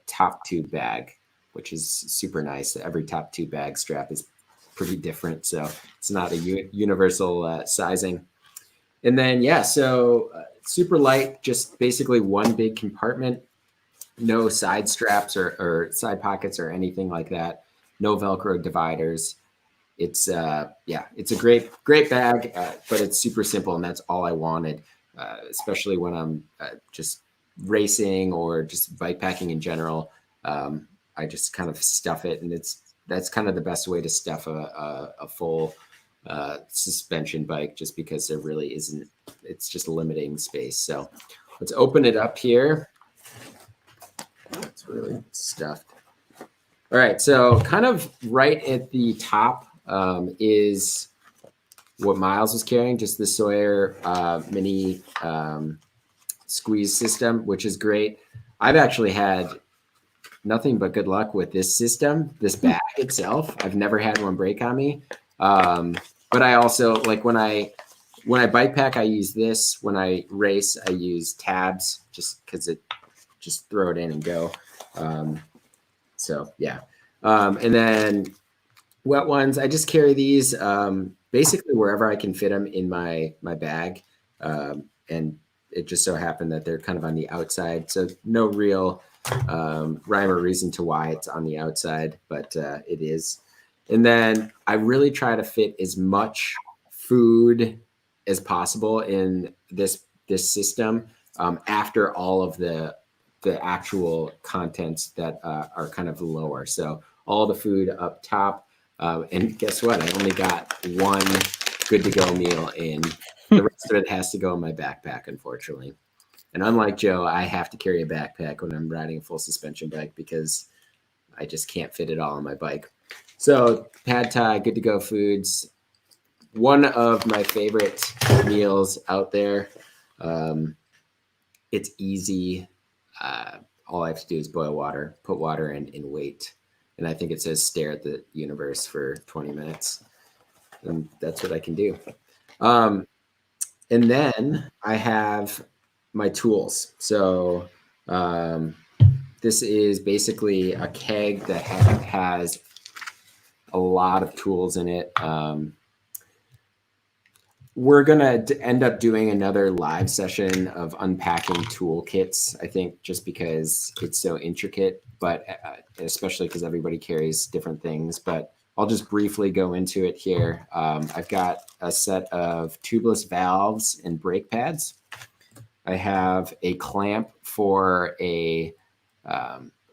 A: top tube bag, which is super nice. Every top tube bag strap is pretty different, so it's not a universal sizing. And then yeah, so super light, just basically one big compartment, no side straps or side pockets or anything like that, no Velcro dividers. It's yeah, it's a great bag, but it's super simple, and that's all I wanted, especially when I'm just racing or just bike packing in general. I just kind of stuff it, and that's kind of the best way to stuff a full suspension bike, just because there really isn't, it's just limiting space. So let's open it up here. It's really stuffed. All right, so kind of right at the top is what Miles was carrying, just the Sawyer mini squeeze system, which is great. I've actually had nothing but good luck with this system, this bag itself. I've never had one break on me. But I also, like when I bike pack, I use this. When I race, I use tabs just because it just throw it in and go. So yeah. And then wet ones, I just carry these basically wherever I can fit them in my bag. And it just so happened that they're kind of on the outside. So no real rhyme or reason to why it's on the outside, but it is. And then I really try to fit as much food as possible in this system after all of the actual contents that are kind of lower. So all the food up top. And guess what? I only got one good to go meal in. The rest of it has to go in my backpack, unfortunately. And unlike Joe, I have to carry a backpack when I'm riding a full suspension bike because I just can't fit it all on my bike. So pad thai, good to go foods. One of my favorite meals out there. It's easy. All I have to do is boil water, put water in, and wait. And I think it says stare at the universe for 20 minutes. And that's what I can do. And then I have my tools. So this is basically a keg that has a lot of tools in it. We're going to end up doing another live session of unpacking toolkits, I think, just because it's so intricate, but especially because everybody carries different things. But I'll just briefly go into it here. I've got a set of tubeless valves and brake pads. I have a clamp for a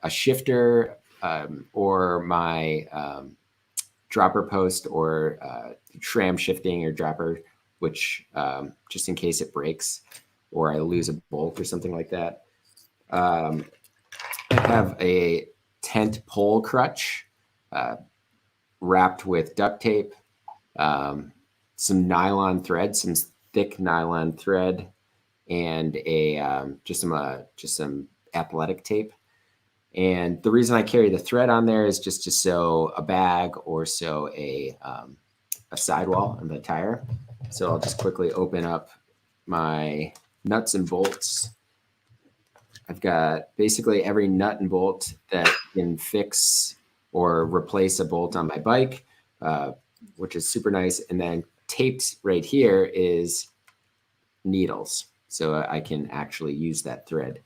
A: shifter or my dropper post or tram shifting or dropper, which just in case it breaks or I lose a bolt or something like that. I have a tent pole crutch wrapped with duct tape, some nylon thread, some thick nylon thread, and a just some athletic tape. And the reason I carry the thread on there is just to sew a bag or sew a sidewall on the tire. So I'll just quickly open up my nuts and bolts. I've got basically every nut and bolt that can fix or replace a bolt on my bike, which is super nice. And then taped right here is needles, so I can actually use that thread.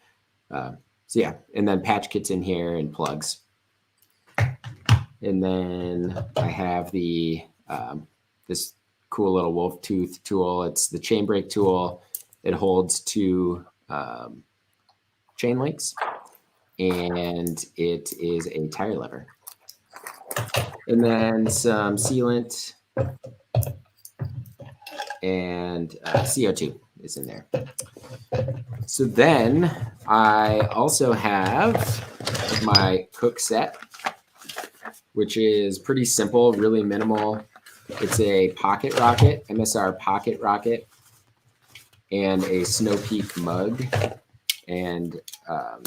A: So yeah, and then patch kits in here and plugs. And then I have the this cool little Wolftooth tool. It's the chain brake tool. It holds 2 chain links, and it is a tire lever. And then some sealant and CO2 is in there. So then I also have my cook set. which is pretty simple, really minimal. It's a pocket rocket, MSR pocket rocket, and a Snow Peak mug, and the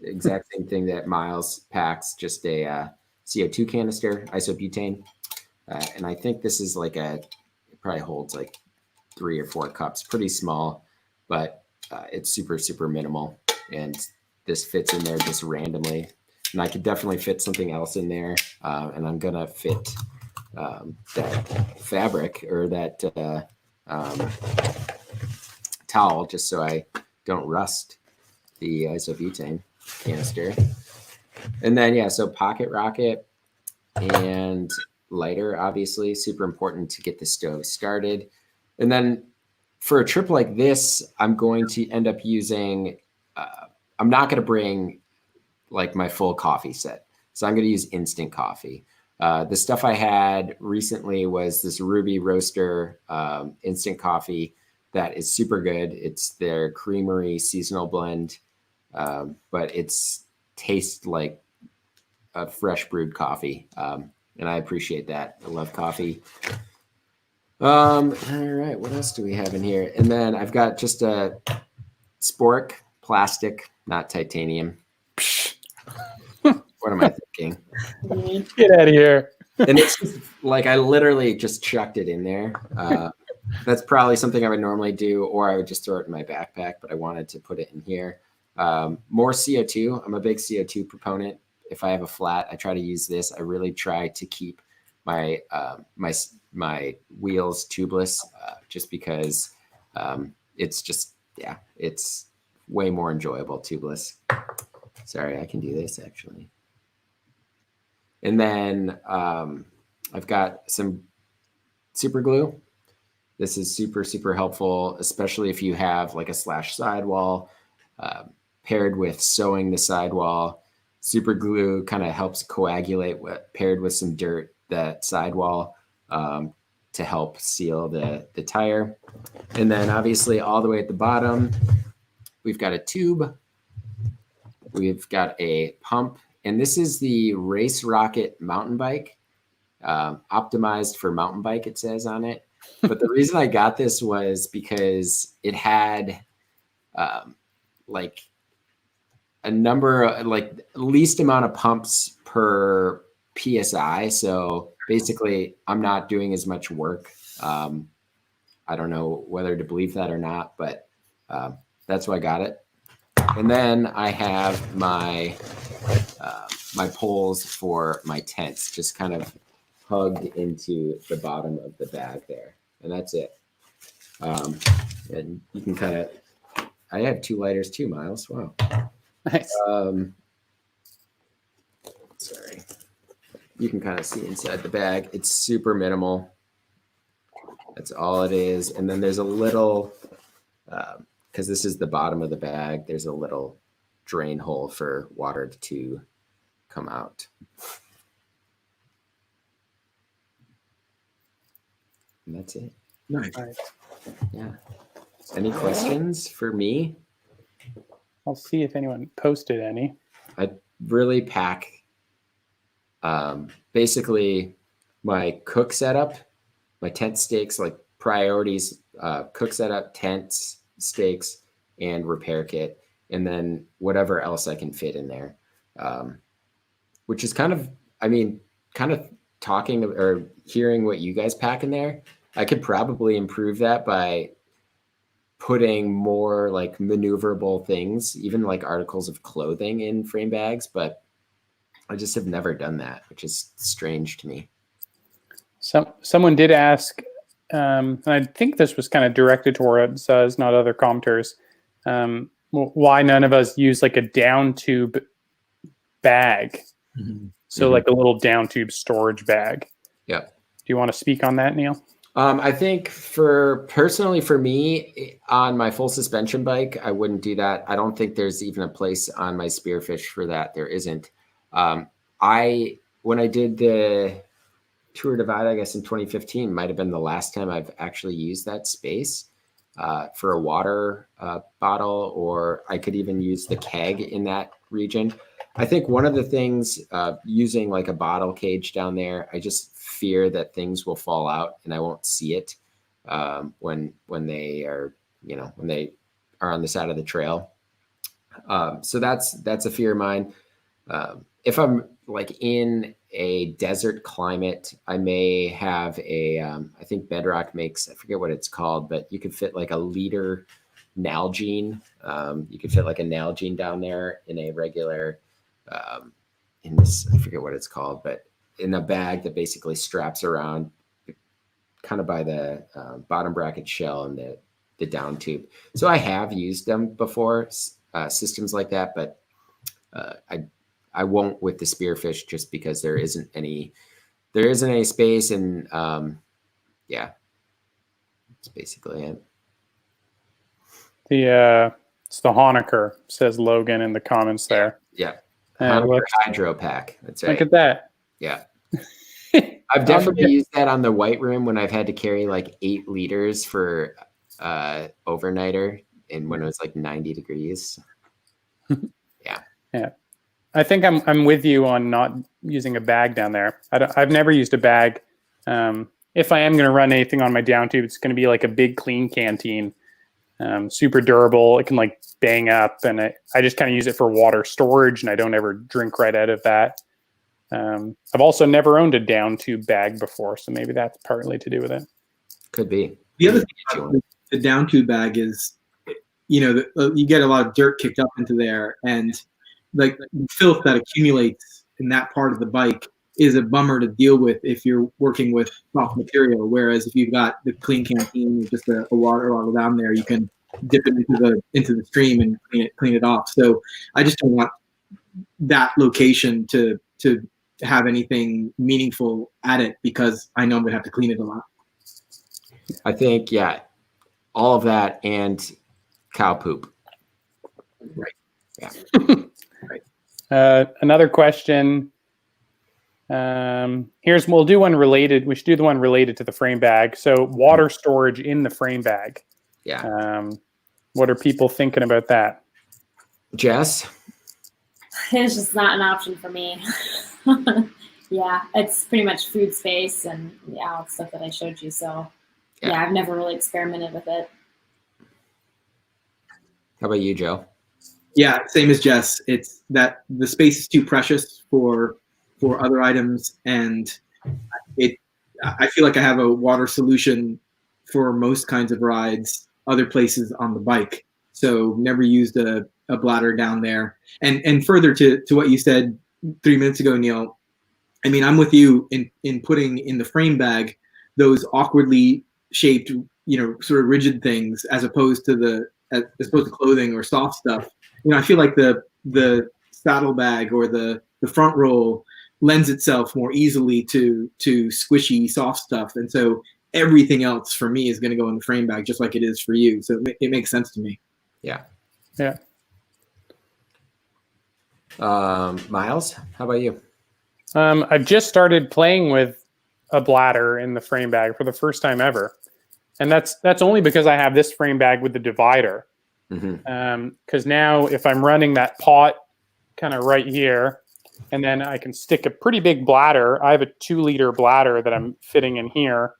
A: exact same thing that Miles packs, just a CO2 canister, isobutane. And I think this is like it probably holds like 3 or 4 cups, pretty small, but it's super, super minimal. And this fits in there just randomly. And I could definitely fit something else in there. And I'm going to fit that fabric or that towel just so I don't rust the isobutane canister. And then, yeah, so pocket rocket and lighter, obviously, super important to get the stove started. And then for a trip like this, I'm going to end up using, I'm not going to bring like my full coffee set. So I'm going to use instant coffee. The stuff I had recently was this Ruby Roaster instant coffee that is super good. It's their creamery seasonal blend, but it's tastes like a fresh brewed coffee. And I appreciate that. I love coffee. All right, what else do we have in here? And then I've got just a Spork plastic, not titanium. What am I thinking?
D: Get out of here.
A: And it's just, like I literally just chucked it in there. That's probably something I would normally do, or I would just throw it in my backpack, but I wanted to put it in here. More CO2. I'm a big CO2 proponent. If I have a flat, I try to use this. I really try to keep my my wheels tubeless, just because it's just, yeah, it's way more enjoyable tubeless. Sorry, I can do this actually. And then I've got some super glue. This is super, super helpful, especially if you have like a slash sidewall paired with sewing the sidewall. Super glue kind of helps coagulate paired with some dirt, that sidewall, to help seal the tire. And then obviously all the way at the bottom, we've got a tube. We've got a pump. And this is the Race Rocket mountain bike, optimized for mountain bike, it says on it. But the reason I got this was because it had like a number, like least amount of pumps per PSI. So basically I'm not doing as much work. I don't know whether to believe that or not, but that's why I got it. And then I have my my poles for my tents, just kind of hugged into the bottom of the bag there, and that's it. And you can kind of, I have 2 lighters too, Miles. Wow.
D: Nice.
A: Sorry. You can kind of see inside the bag. It's super minimal. That's all it is. And then there's a little, because this is the bottom of the bag, there's a little drain hole for water to come out. And that's it.
B: Nice.
A: Yeah. Any questions for me?
D: I'll see if anyone posted any.
A: I really pack basically my cook setup, my tent stakes, like priorities, cook setup, tents, stakes, and repair kit, and then whatever else I can fit in there, which is kind of, I mean, kind of talking or hearing what you guys pack in there. I could probably improve that by putting more like maneuverable things, even like articles of clothing in frame bags, but I just have never done that, which is strange to me.
D: Someone did ask, and I think this was kind of directed towards us, not other commenters, why none of us use like a down tube bag.
B: Mm-hmm.
D: So like a little down tube storage bag.
A: Yeah.
D: Do you want to speak on that, Neil?
A: I think personally for me on my full suspension bike, I wouldn't do that. I don't think there's even a place on my Spearfish for that. There isn't. When I did the Tour Divide, I guess in 2015, might have been the last time I've actually used that space for a water bottle, or I could even use the keg in that region. I think one of the things using like a bottle cage down there, I just fear that things will fall out and I won't see it when they are, when they are on the side of the trail. So that's a fear of mine. If I'm like in a desert climate, I may have I think Bedrock makes, I forget what it's called, but you could fit like a liter Nalgene. You could fit like a Nalgene down there in a regular, in this, I forget what it's called, but in a bag that basically straps around kind of by the bottom bracket shell and the down tube. So I have used them before, systems like that, but I won't with the spearfish just because there isn't any space, and yeah, that's basically it.
D: It's the Honecker, says Logan in the comments there.
A: Yeah.
D: Honecker
A: Hydro Pack. That's right.
D: Look at that.
A: Yeah. I've definitely used that on the White Room when I've had to carry like 8 liters for overnighter, and when it was like 90 degrees. Yeah.
D: Yeah. I think I'm with you on not using a bag down there. I've never used a bag. If I am going to run anything on my down tube, it's going to be like a big clean canteen, super durable. It can like bang up, and I just kind of use it for water storage, and I don't ever drink right out of that. I've also never owned a down tube bag before, so maybe that's partly to do with it.
A: Could be.
B: The other thing about the down tube bag is, you get a lot of dirt kicked up into there, and like the filth that accumulates in that part of the bike is a bummer to deal with if you're working with soft material. Whereas if you've got the clean canteen with just a water bottle down there, you can dip it into the stream and clean it off. So I just don't want that location to have anything meaningful at it, because I know I'm gonna have to clean it a lot.
A: I think, yeah, all of that and cow poop.
B: Right.
A: Yeah.
B: Right.
D: Another question. We'll do one related. We should do the one related to the frame bag. So water storage in the frame bag.
A: Yeah.
D: What are people thinking about that?
A: Jess?
C: It's just not an option for me. Yeah, it's pretty much food space and all the stuff that I showed you. So yeah, I've never really experimented with it.
A: How about you, Joe?
B: Yeah, same as Jess. It's that the space is too precious for other items, and I feel like I have a water solution for most kinds of rides other places on the bike. So never used a bladder down there. And further to what you said 3 minutes ago, Neil, I mean, I'm with you in putting in the frame bag those awkwardly shaped, sort of rigid things as opposed to clothing or soft stuff. I feel like the saddle bag or the front roll lends itself more easily to squishy soft stuff. And so everything else for me is going to go in the frame bag, just like it is for you. So it makes sense to me.
A: Yeah.
D: Yeah.
A: Miles, how about you?
D: I've just started playing with a bladder in the frame bag for the first time ever. And that's only because I have this frame bag with the divider. Because now if I'm running that pot kind of right here, and then I can stick a pretty big bladder. I have a 2-liter bladder that I'm fitting in here.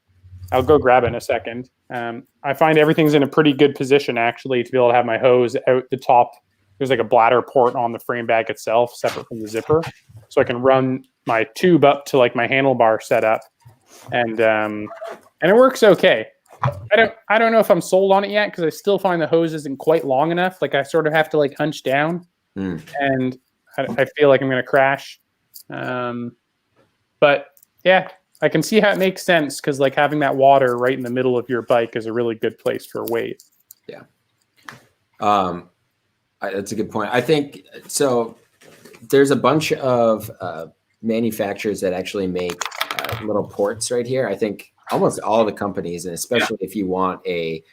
D: I'll go grab it in a second. I find everything's in a pretty good position, actually, to be able to have my hose out the top. There's like a bladder port on the frame bag itself, separate from the zipper. So I can run my tube up to like my handlebar setup. And it works okay. I don't know if I'm sold on it yet, because I still find the hose isn't quite long enough. Like I sort of have to like hunch down, and I feel like I'm going to crash. But yeah, I can see how it makes sense, because like having that water right in the middle of your bike is a really good place for weight.
A: Yeah. That's a good point. I think so. There's a bunch of manufacturers that actually make little ports right here. I think almost all the companies, and especially if you want a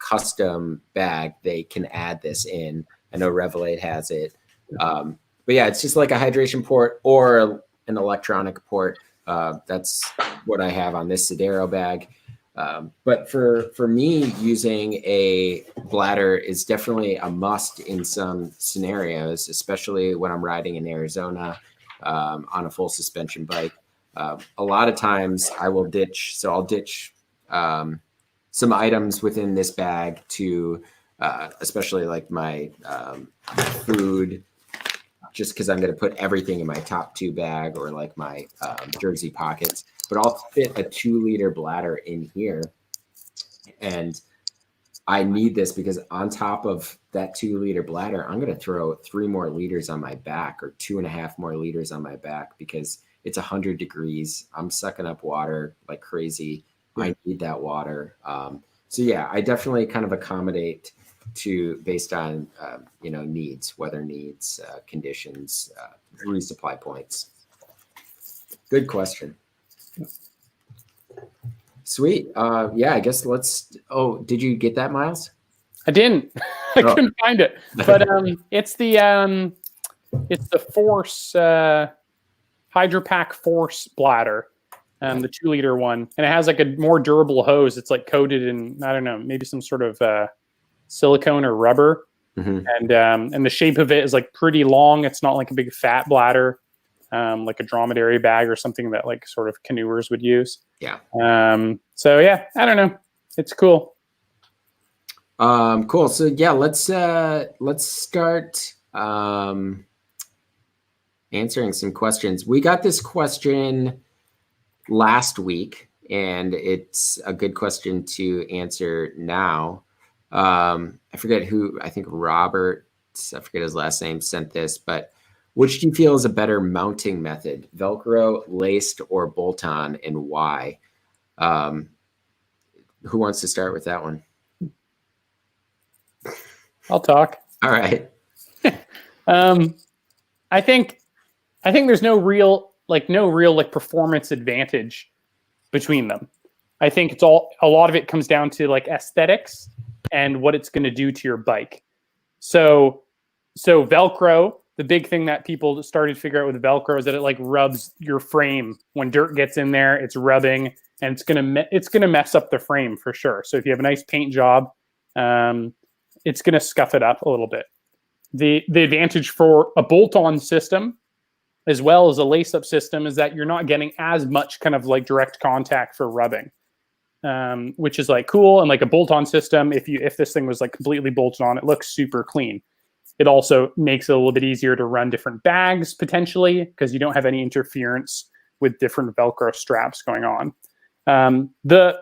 A: custom bag, they can add this in. I know Revelate has it. But yeah, it's just like a hydration port or an electronic port. That's what I have on this Sodero bag. But for me, using a bladder is definitely a must in some scenarios, especially when I'm riding in Arizona on a full suspension bike. A lot of times I will ditch, so I'll ditch some items within this bag to, especially like my food, just because I'm going to put everything in my top 2 bag or like my jersey pockets. But I'll fit a 2-liter bladder in here. And I need this because on top of that 2-liter bladder, I'm going to throw 3 more liters on my back or 2.5 more liters on my back because it's 100 degrees. I'm sucking up water like crazy. I need that water. So yeah, I definitely kind of accommodate based on, needs, weather needs, conditions, resupply points. Good question. Sweet. Yeah, I guess did you get that, Miles?
D: I didn't. I couldn't find it. But it's the Force HydroPack Force bladder, the 2-liter one, and it has like a more durable hose. It's like coated in, I don't know, maybe some sort of silicone or rubber, and the shape of it is like pretty long. It's not like a big fat bladder, like a dromedary bag or something that like sort of canoers would use.
A: Yeah.
D: So yeah, I don't know. It's cool.
A: Cool. So yeah, let's start answering some questions. We got this question last week, and it's a good question to answer now. I forget who, I think Robert, I forget his last name, sent this, but which do you feel is a better mounting method, Velcro, laced, or bolt-on, and why? Who wants to start with that one?
D: I'll talk.
A: All right.
D: I think there's no real performance advantage between them. I think a lot of it comes down to like aesthetics and what it's going to do to your bike. So Velcro, the big thing that people started to figure out with Velcro is that it like rubs your frame. When dirt gets in there, it's rubbing, and it's gonna mess up the frame for sure. So if you have a nice paint job, it's gonna scuff it up a little bit. The advantage for a bolt-on system as well as a lace-up system is that you're not getting as much kind of like direct contact for rubbing, which is like cool. And like a bolt-on system, if this thing was like completely bolted on, it looks super clean. It also makes it a little bit easier to run different bags potentially because you don't have any interference with different Velcro straps going on. The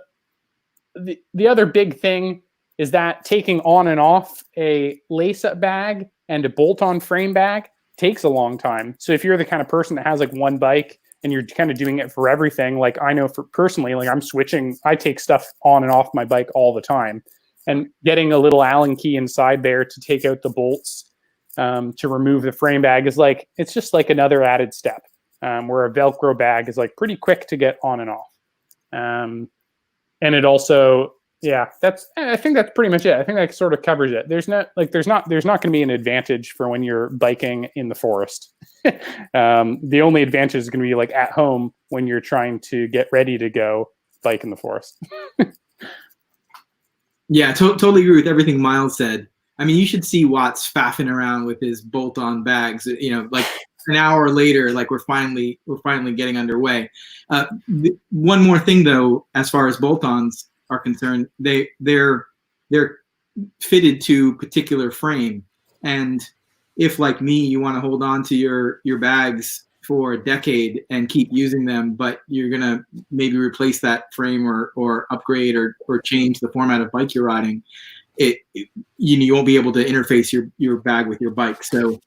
D: other big thing is that taking on and off a lace-up bag and a bolt-on frame bag takes a long time. So if you're the kind of person that has like one bike and you're kind of doing it for everything, like I know for personally, like I'm switching, I take stuff on and off my bike all the time, and getting a little Allen key inside there to take out the bolts to remove the frame bag is like, it's just like another added step, where a Velcro bag is like pretty quick to get on and off. And it also, yeah, I think that's pretty much it. I think that sort of covers it. There's not going to be an advantage for when you're biking in the forest. The only advantage is going to be like at home when you're trying to get ready to go bike in the forest.
B: Yeah, totally agree with everything Miles said. I mean, you should see Watts faffing around with his bolt-on bags. You know, like an hour later, like we're finally getting underway. One more thing though, as far as bolt-ons are concerned, they're fitted to particular frame, and if like me, you want to hold on to your bags for a decade and keep using them, but you're gonna maybe replace that frame or upgrade or change the format of bike you're riding, you won't be able to interface your bag with your bike. So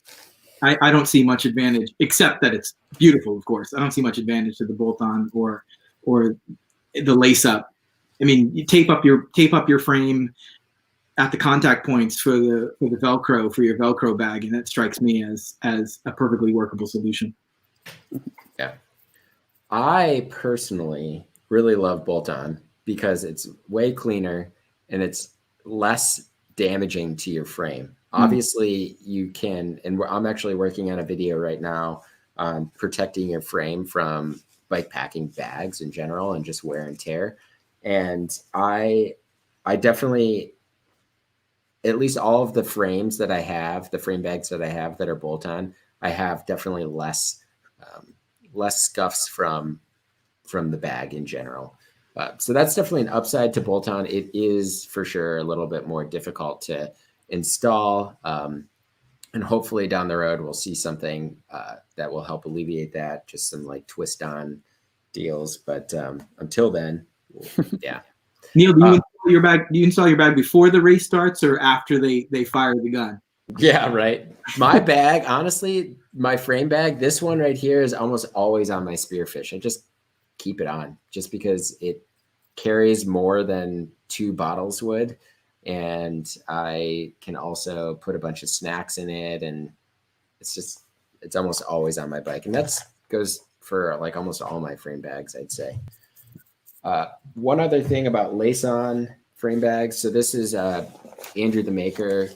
B: I don't see much advantage, except that it's beautiful, of course. I don't see much advantage to the bolt-on or the lace-up. I mean, you tape up your frame at the contact points for the Velcro for your Velcro bag, and that strikes me as a perfectly workable solution.
A: Yeah, I personally really love bolt-on because it's way cleaner and it's less damaging to your frame. Obviously, you can, and I'm actually working on a video right now on protecting your frame from bike packing bags in general and just wear and tear. And I definitely, at least all of the frames that I have, the frame bags that I have that are bolt-on, I have definitely less scuffs from the bag in general. So that's definitely an upside to bolt-on. It is for sure a little bit more difficult to install. And hopefully down the road, we'll see something that will help alleviate that, just some like twist on deals. But until then, yeah.
B: Neil, do you install your bag before the race starts or after they fire the gun?
A: Yeah, right. My bag, honestly, my frame bag, this one right here is almost always on my spearfish. I just keep it on just because it carries more than 2 bottles would. And I can also put a bunch of snacks in it. And it's almost always on my bike. And that goes for like almost all my frame bags, I'd say. One other thing about lace-on frame bags. So this is Andrew the Maker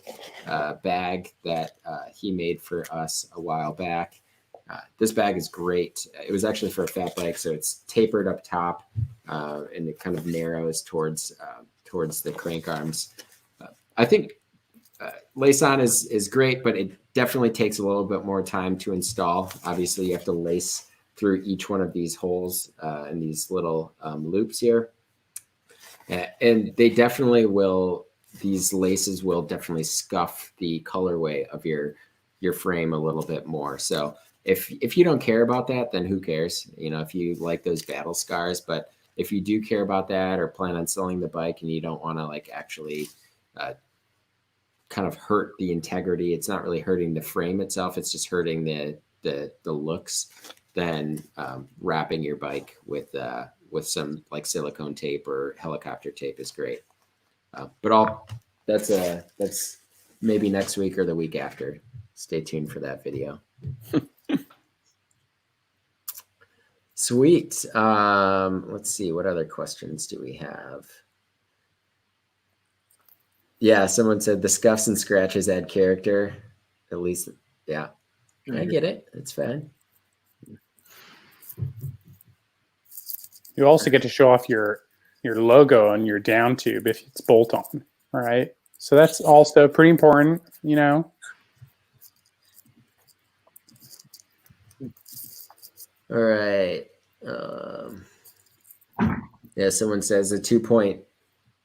A: bag that he made for us a while back. This bag is great. It was actually for a fat bike, so it's tapered up top and it kind of narrows towards the crank arms. I think lace-on is great, but it definitely takes a little bit more time to install. Obviously, you have to lace through each one of these holes and these little loops here. And they definitely will, these laces will definitely scuff the colorway of your frame a little bit more. So if you don't care about that, then who cares? You know, if you like those battle scars, but if you do care about that or plan on selling the bike and you don't want to like actually kind of hurt the integrity, it's not really hurting the frame itself, it's just hurting the looks, then wrapping your bike with some like silicone tape or helicopter tape is great. But that's maybe next week or the week after. Stay tuned for that video. Sweet. Let's see. What other questions do we have? Yeah, someone said the scuffs and scratches add character. At least, yeah. I get it. It's fine.
D: You also get to show off your logo on your down tube if it's bolt on, right? So that's also pretty important, you know.
A: All right. Yeah, someone says a 2.1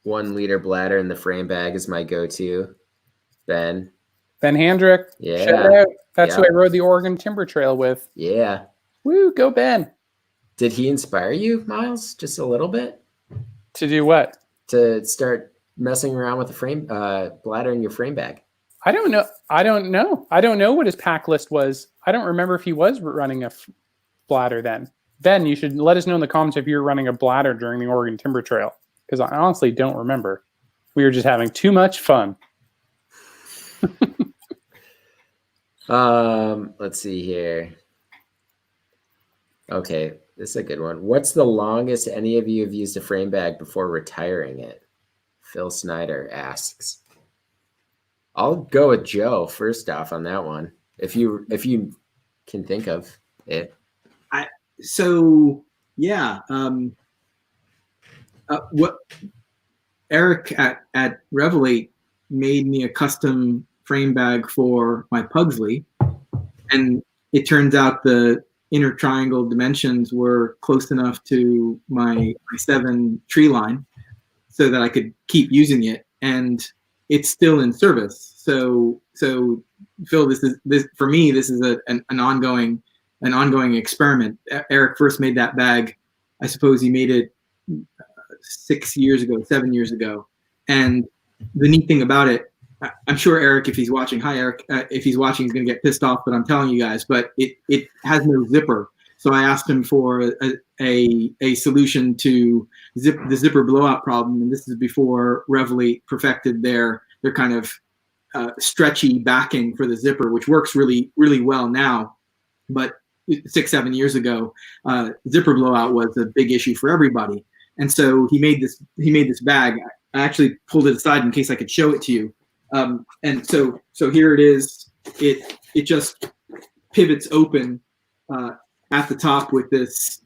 A: liter bladder in the frame bag is my go-to. Ben
D: Handrick.
A: Yeah.
D: Shout out. That's who I rode the Oregon Timber Trail with.
A: Yeah.
D: Woo, go Ben.
A: Did he inspire you, Miles, just a little bit?
D: To do what?
A: To start messing around with the frame bladder in your frame bag.
D: I don't know. I don't know what his pack list was. I don't remember if he was running a bladder then. Ben, you should let us know in the comments if you're running a bladder during the Oregon Timber Trail, because I honestly don't remember. We were just having too much fun.
A: Let's see here. Okay, this is a good one. What's the longest any of you have used a frame bag before retiring it? Phil Snyder asks. I'll go with Joe first off on that one. If you can think of it.
B: What Eric at Revelate made me a custom frame bag for my Pugsley, and it turns out the inner triangle dimensions were close enough to my 7 tree line so that I could keep using it, and it's still in service. So Phil, this for me, this is an ongoing experiment. Eric first made that bag, I suppose he made it 7 years ago. And the neat thing about it, I'm sure Eric, if he's watching, hi Eric, if he's watching, he's going to get pissed off, but I'm telling you guys, but it has no zipper. So I asked him for a solution to the zipper blowout problem. And this is before Revelate perfected their kind of stretchy backing for the zipper, which works really, really well now. But 6-7 years ago, zipper blowout was a big issue for everybody. And so he made this bag. I actually pulled it aside in case I could show it to you. And so here it is. It just pivots open at the top with this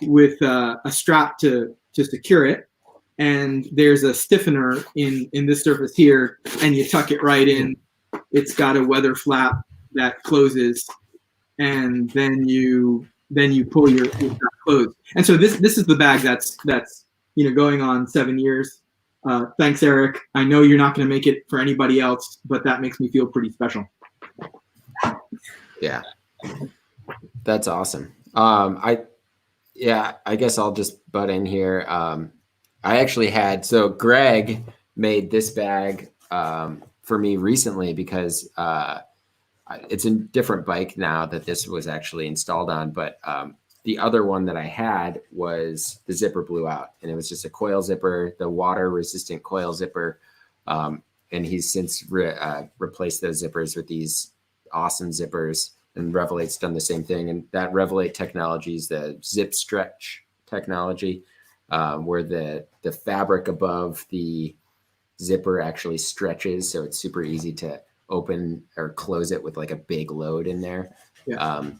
B: with a strap to secure it. And there's a stiffener in this surface here, and you tuck it right in. It's got a weather flap that closes, and then you pull your strap closed. And so this is the bag that's going on 7 years. Thanks, Eric. I know you're not going to make it for anybody else, but that makes me feel pretty special.
A: Yeah, that's awesome. I guess I'll just butt in here. I actually so Greg made this bag for me recently because it's a different bike now that this was actually installed on, but the other one that I had was the zipper blew out, and it was just a coil zipper, the water resistant coil zipper. And he's since replaced those zippers with these awesome zippers, and Revelate's done the same thing. And that Revelate technology is the zip stretch technology, where the fabric above the zipper actually stretches. So it's super easy to open or close it with like a big load in there. Yeah.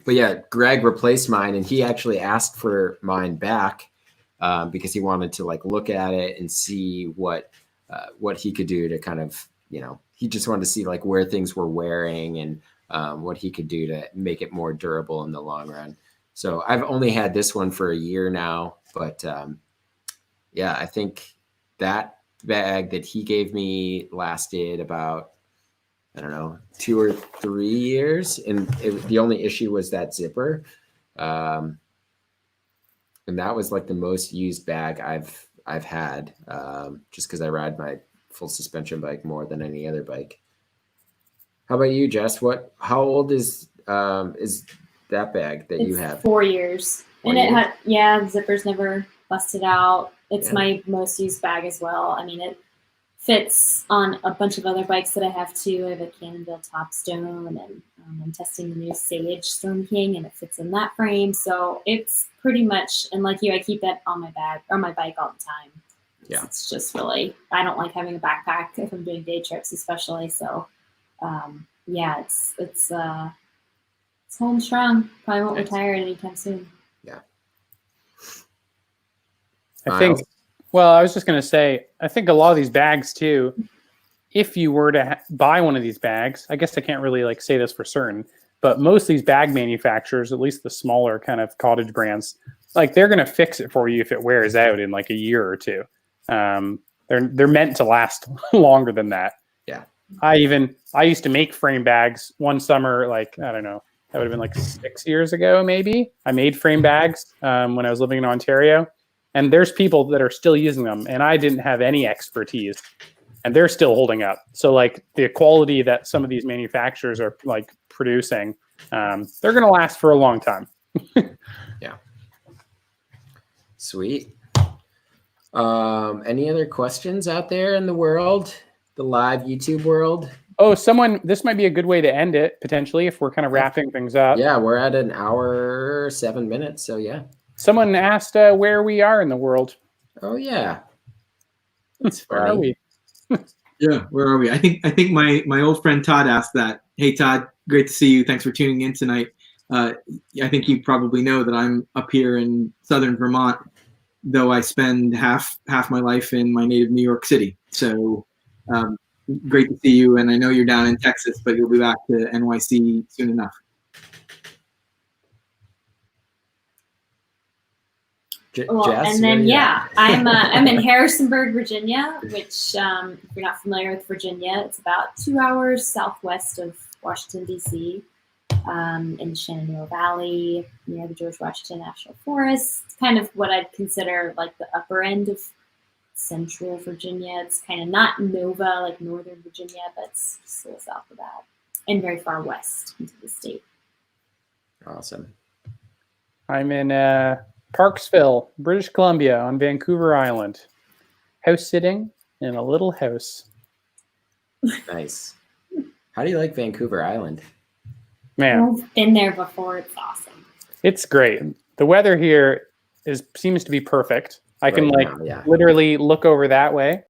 A: But yeah, Greg replaced mine, and he actually asked for mine back because he wanted to like look at it and see what he could do to kind of, he just wanted to see like where things were wearing and what he could do to make it more durable in the long run. So I've only had this one for a year now, but yeah, I think that bag that he gave me lasted about, I don't know, 2 or 3 years. And the only issue was that zipper. And that was like the most used bag I've had, just because I ride my full suspension bike more than any other bike. How about you, Jess? How old is that bag that you have?
C: 4 years. And it had, the zipper's never busted out. It's my most used bag as well. I mean, it fits on a bunch of other bikes that I have too. I have a Cannonville Topstone, and I'm testing the new Sage Storm King, and it fits in that frame. So it's pretty much, and like you, I keep that on my bag or my bike all the time. Yeah, it's just really, I don't like having a backpack if I'm doing day trips, especially. So it's home strong. Probably won't retire anytime soon.
A: Yeah,
D: I think. Well, I was just going to say, I think a lot of these bags too, if you were to buy one of these bags, I guess I can't really like say this for certain, but most of these bag manufacturers, at least the smaller kind of cottage brands, like they're going to fix it for you if it wears out in like a year or two. They're meant to last longer than that.
A: Yeah.
D: I used to make frame bags one summer, like, I don't know, that would have been like 6 years ago, maybe. I made frame bags when I was living in Ontario. And there's people that are still using them, and I didn't have any expertise, and they're still holding up. So like the quality that some of these manufacturers are like producing, they're going to last for a long time.
A: Yeah. Sweet. Any other questions out there in the world, the live YouTube world?
D: Oh, this might be a good way to end it potentially if we're kind of wrapping things up.
A: Yeah, we're at an hour, 7 minutes. So yeah.
D: Someone asked where we are in the world.
A: Oh yeah, that's funny.
D: Where are we?
B: Yeah, where are we? I think my old friend Todd asked that. Hey Todd, great to see you. Thanks for tuning in tonight. I think you probably know that I'm up here in southern Vermont, though I spend half my life in my native New York City. So great to see you, and I know you're down in Texas, but you'll be back to NYC soon enough.
C: Well,
A: Jess,
C: and then I'm in Harrisonburg, Virginia, which if you're not familiar with Virginia, it's about 2 hours southwest of Washington D.C. In the Shenandoah Valley near the George Washington National Forest. It's kind of what I'd consider like the upper end of central Virginia. It's kind of not Nova like northern Virginia, but it's just a little south of that, and very far west into the state.
A: Awesome.
D: I'm in Parksville, British Columbia, on Vancouver Island. House sitting in a little house.
A: Nice. How do you like Vancouver Island?
D: Man,
C: I've been there before. It's awesome.
D: It's great. The weather here seems to be perfect. I can literally look over that way